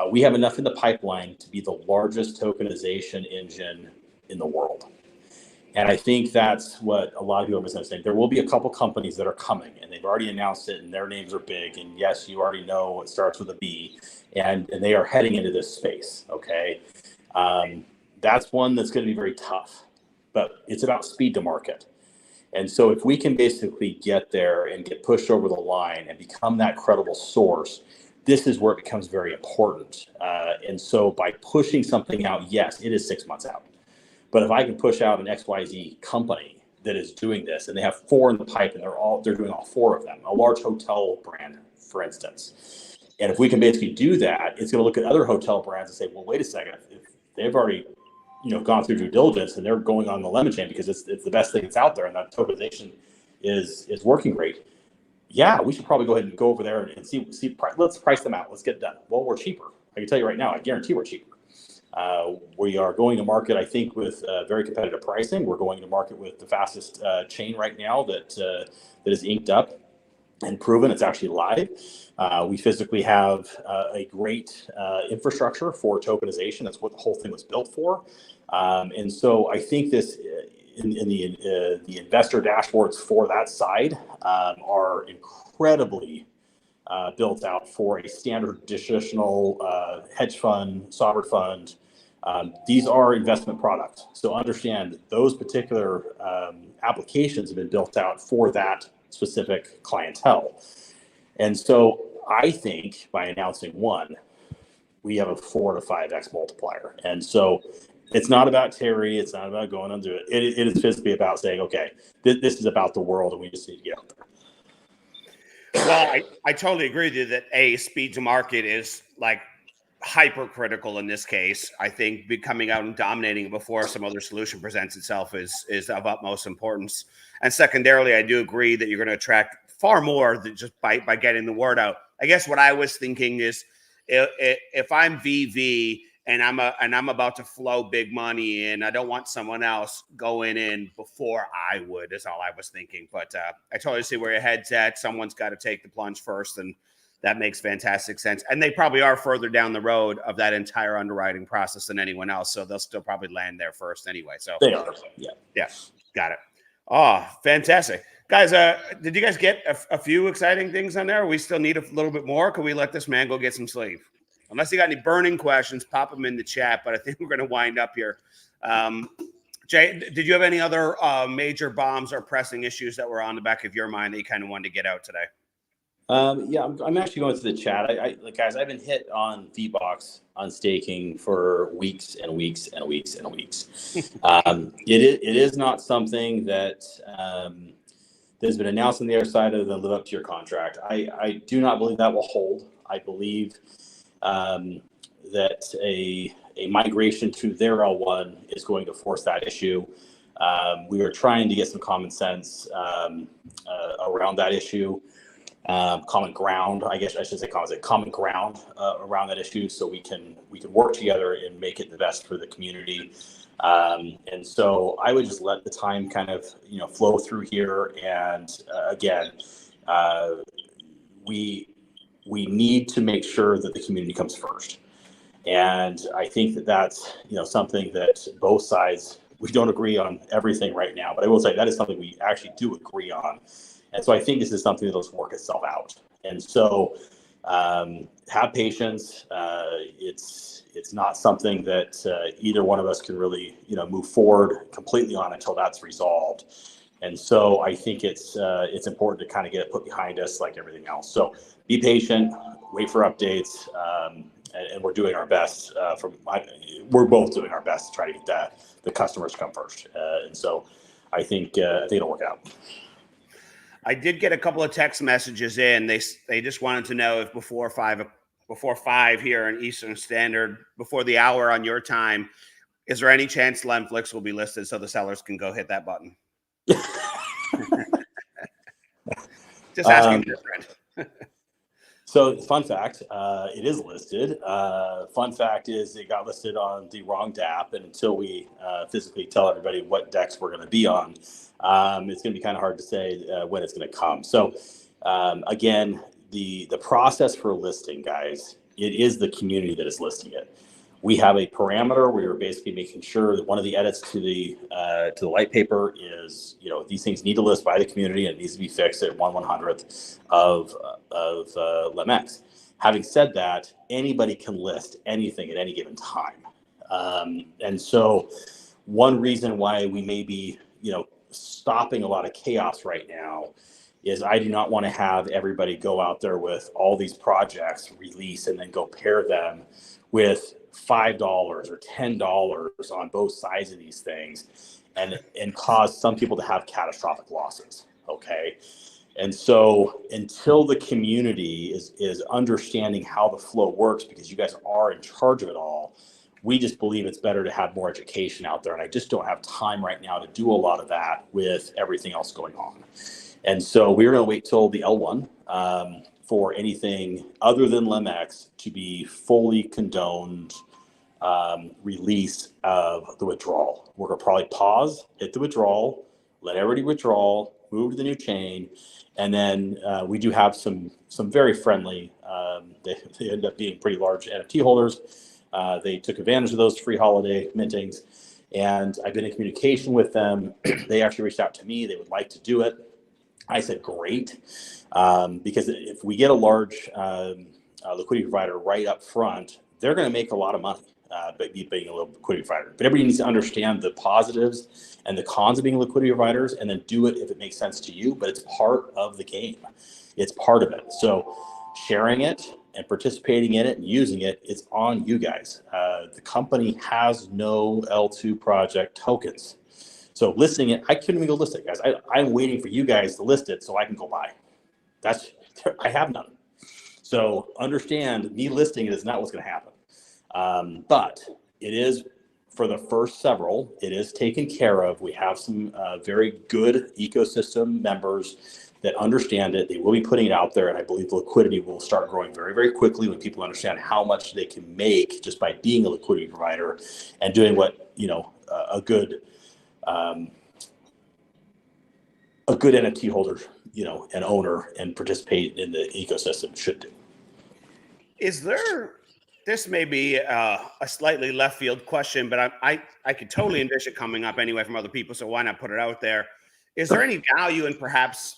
We have enough in the pipeline to be the largest tokenization engine in the world. And I think that's what a lot of people are misunderstanding. There will be a couple companies that are coming, and they've already announced it, and their names are big. And yes, you already know it starts with a B, and they are heading into this space. Okay. That's one that's going to be very tough, but it's about speed to market. And so if we can basically get there and get pushed over the line and become that credible source, this is where it becomes very important. And so by pushing something out, yes, it is 6 months out. But if I can push out an XYZ company that is doing this, and they have 4 in the pipe, and they're doing all 4 of them, a large hotel brand, for instance. And if we can basically do that, it's going to look at other hotel brands and say, well, wait a second, if they've already gone through due diligence and they're going on the Lemon chain because it's the best thing that's out there, and that tokenization is working great. Yeah, we should probably go ahead and go over there and see. Let's price them out. Let's get it done. Well, we're cheaper. I can tell you right now, I guarantee we're cheaper. We are going to market, I think, with very competitive pricing. We're going to market with the fastest chain right now that is inked up and proven. It's actually live. We physically have a great infrastructure for tokenization. That's what the whole thing was built for. And so I think this in the investor dashboards for that side are incredibly built out for a standard traditional hedge fund, sovereign fund. These are investment products. So understand those particular applications have been built out for that specific clientele. And so I think by announcing one, we have a 4 to 5x multiplier. And so it's not about Terry. It's not about going under it. It is physically about saying, okay, this is about the world, and we just need to get out there. Well, I totally agree with you that speed to market is like hypercritical in this case. I think coming out and dominating it before some other solution presents itself is of utmost importance. And secondarily, I do agree that you're going to attract far more than just by getting the word out. I guess what I was thinking is if I'm VV and I'm about to flow big money in, I don't want someone else going in before I would, is all I was thinking. But I totally see where your head's at. Someone's got to take the plunge first, and that makes fantastic sense. And they probably are further down the road of that entire underwriting process than anyone else. So they'll still probably land there first anyway. So they are. Yeah. Yeah. Got it. Oh, fantastic. Guys, did you guys get a few exciting things on there? We still need a little bit more. Can we let this man go get some sleep? Unless you got any burning questions, pop them in the chat. But I think we're going to wind up here. Jay, did you have any other major bombs or pressing issues that were on the back of your mind that you kind of wanted to get out today? Yeah, I'm actually going to the chat. Guys, I've been hit on VBox on staking for weeks and weeks and weeks and weeks. It is not something that has been announced on the other side of the live up to your contract. I do not believe that will hold. I believe that a migration to their L1 is going to force that issue. We are trying to get some common sense around that issue. Common ground, I guess I should say common ground around that issue, so we can work together and make it the best for the community. And so I would just let the time kind of flow through here. And again, we need to make sure that the community comes first. And I think that that's something that both sides, we don't agree on everything right now, but I will say that is something we actually do agree on. And so I think this is something that'll work itself out. And so have patience. It's not something that either one of us can really move forward completely on until that's resolved. And so I think it's important to kind of get it put behind us like everything else. So be patient, wait for updates, and we're doing our best. We're both doing our best to try to get the customers come first. And so I think it'll work out. I did get a couple of text messages in. They just wanted to know if before five here in Eastern Standard, before the hour on your time, is there any chance Lemflix will be listed so the sellers can go hit that button? Just asking your friend. So fun fact, it is listed. Fun fact is it got listed on the wrong DApp, and until we physically tell everybody what decks we're going to be on, it's going to be kind of hard to say when it's going to come. So again, the process for listing, guys, it is the community that is listing it. We have a parameter where we're basically making sure that one of the edits to the white paper is, these things need to list by the community and it needs to be fixed at 1/100th of LEMX. Having said that, anybody can list anything at any given time. And so one reason why we may be, stopping a lot of chaos right now is I do not want to have everybody go out there with all these projects release and then go pair them with $5 or $10 on both sides of these things and cause some people to have catastrophic losses. Okay. And so until the community is understanding how the flow works, because you guys are in charge of it all, we just believe it's better to have more education out there. And I just don't have time right now to do a lot of that with everything else going on. And so we're going to wait till the L1 for anything other than LEMX to be fully condoned release of the withdrawal. We're going to probably pause, hit the withdrawal, let everybody withdraw, move to the new chain. And then we do have some very friendly, they end up being pretty large NFT holders. They took advantage of those free holiday mintings, and I've been in communication with them. They actually reached out to me. They would like to do it. I said, great, because if we get a large liquidity provider right up front, they're going to make a lot of money by being a little liquidity provider. But everybody needs to understand the positives and the cons of being liquidity providers, and then do it if it makes sense to you. But it's part of the game. It's part of it. So sharing it and participating in it and using it, it's on you guys. The company has no L2 project tokens. So listing it, I couldn't even go list it, guys. I'm waiting for you guys to list it so I can go buy. I have none. So understand, me listing it is not what's going to happen. But it is, for the first several, it is taken care of. We have some very good ecosystem members that understand it. They will be putting it out there, and I believe the liquidity will start growing very, very quickly when people understand how much they can make just by being a liquidity provider and doing what, a good NFT holder, and owner and participate in the ecosystem should do. Is there, this may be a slightly left field question, but I could totally envision it coming up anyway from other people, so why not put it out there? Is there any value in perhaps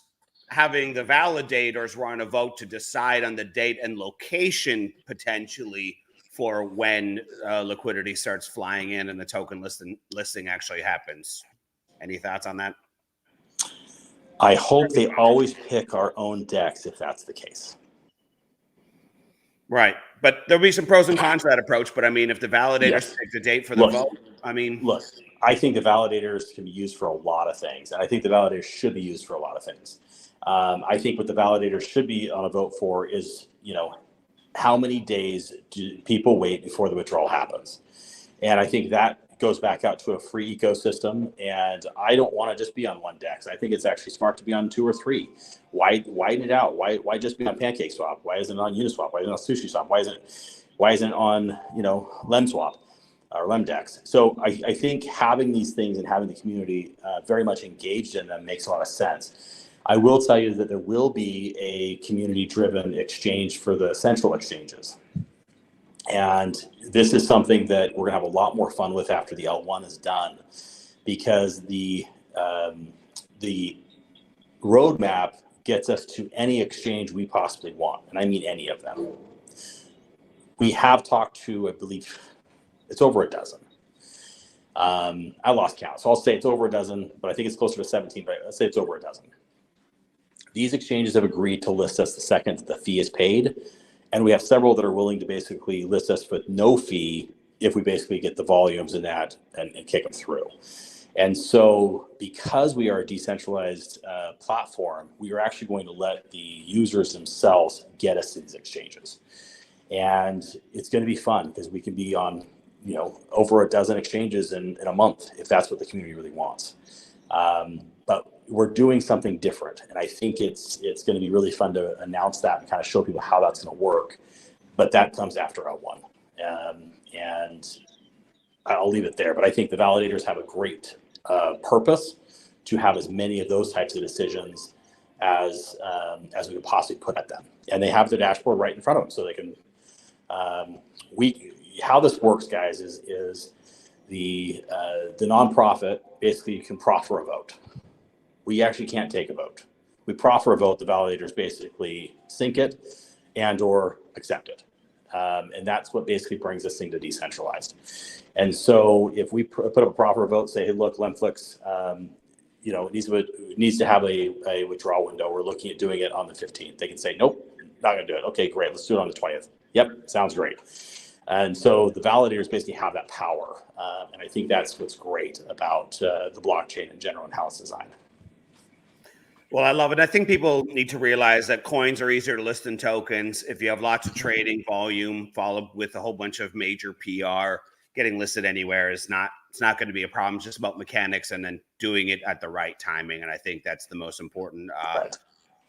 having the validators run a vote to decide on the date and location potentially for when liquidity starts flying in and the token listing actually happens? Any thoughts on that? I hope they always pick our own DEX if that's the case. Right. But there'll be some pros and cons to that approach. But I mean, if the validators pick the date for the vote, look, I think the validators can be used for a lot of things. And I think the validators should be used for a lot of things. I think what the validators should be on a vote for is, how many days do people wait before the withdrawal happens? And I think that goes back out to a free ecosystem. And I don't want to just be on one DEX. I think it's actually smart to be on 2 or 3. Widen it out. Why just be on PancakeSwap? Why isn't it on Uniswap? Why isn't it on SushiSwap? Why isn't it on, LemSwap or LemDex? So I think having these things and having the community very much engaged in them makes a lot of sense. I will tell you that there will be a community-driven exchange for the central exchanges. And this is something that we're going to have a lot more fun with after the L1 is done, because the roadmap gets us to any exchange we possibly want, and I mean any of them. We have talked to, I believe, it's over a dozen. I lost count, so I'll say it's over a dozen, but I think it's closer to 17, but let's say it's over a dozen. These exchanges have agreed to list us the second that the fee is paid. And we have several that are willing to basically list us with no fee if we basically get the volumes in that and kick them through. And so because we are a decentralized platform, we are actually going to let the users themselves get us to these exchanges. And it's going to be fun because we can be on, over a dozen exchanges in a month if that's what the community really wants. But we're doing something different, and I think it's going to be really fun to announce that and kind of show people how that's going to work. But that comes after L1, and I'll leave it there. But I think the validators have a great purpose to have as many of those types of decisions as we could possibly put at them, and they have the dashboard right in front of them, so they can. How this works, guys, is the nonprofit basically can proffer a vote. We actually can't take a vote. We proffer a vote. The validators basically sync it and or accept it. And that's what basically brings this thing to decentralized. And so if we put up a proffer vote, say, hey, look, Lemflix, needs to have a withdrawal window. We're looking at doing it on the 15th. They can say, nope, not going to do it. Okay, great. Let's do it on the 20th. Yep, sounds great. And so the validators basically have that power. And I think that's what's great about the blockchain in general and how it's designed. Well, I love it. I think people need to realize that coins are easier to list than tokens. If you have lots of trading volume, followed with a whole bunch of major PR, getting listed anywhere it's not going to be a problem. It's just about mechanics and then doing it at the right timing. And I think that's the most important, part,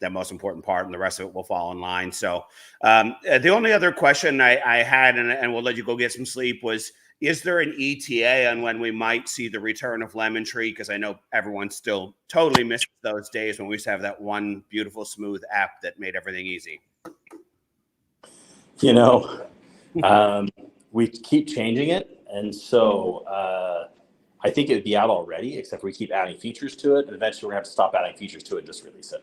and the rest of it will fall in line. So the only other question I had, and we'll let you go get some sleep, was, is there an ETA on when we might see the return of Lemon Tree? Because I know everyone still totally misses those days when we used to have that one beautiful, smooth app that made everything easy. We keep changing it. And so I think it would be out already, except we keep adding features to it. And eventually we're going to have to stop adding features to it and just release it.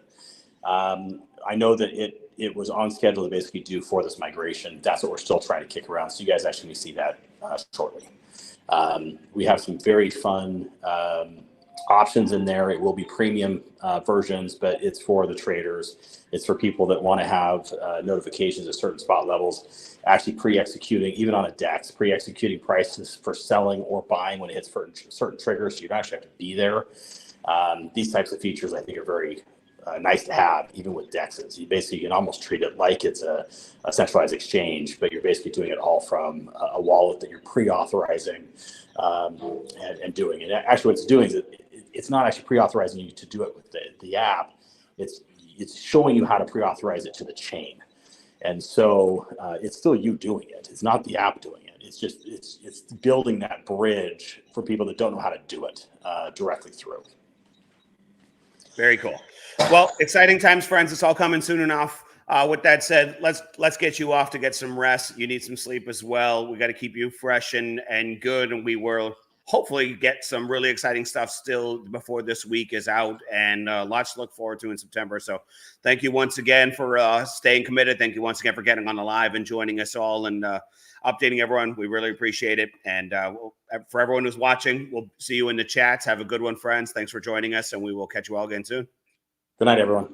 I know that it was on schedule to basically do for this migration. That's what we're still trying to kick around. So you guys actually see that shortly. We have some very fun options in there. It will be premium versions, but it's for the traders. It's for people that want to have notifications at certain spot levels, actually pre-executing, even on a DEX, pre-executing prices for selling or buying when it hits certain triggers. So you don't actually have to be there. These types of features, I think, are very nice to have, even with DEXs. You can almost treat it like it's a centralized exchange, but you're basically doing it all from a wallet that you're pre-authorizing and doing. And actually, what it's doing is it's not actually pre-authorizing you to do it with the app. It's showing you how to pre-authorize it to the chain. And so it's still you doing it. It's not the app doing it. It's building that bridge for people that don't know how to do it directly through. Very cool. Well, exciting times, friends. It's all coming soon enough. With that said, let's get you off to get some rest. You need some sleep as well. We got to keep you fresh and good, and we will hopefully get some really exciting stuff still before this week is out, and lots to look forward to in September. So thank you once again for staying committed. Thank you once again for getting on the live and joining us all and updating everyone. We really appreciate it. And for everyone who's watching, we'll see you in the chats. Have a good one, friends. Thanks for joining us, and we will catch you all again soon. Good night, everyone.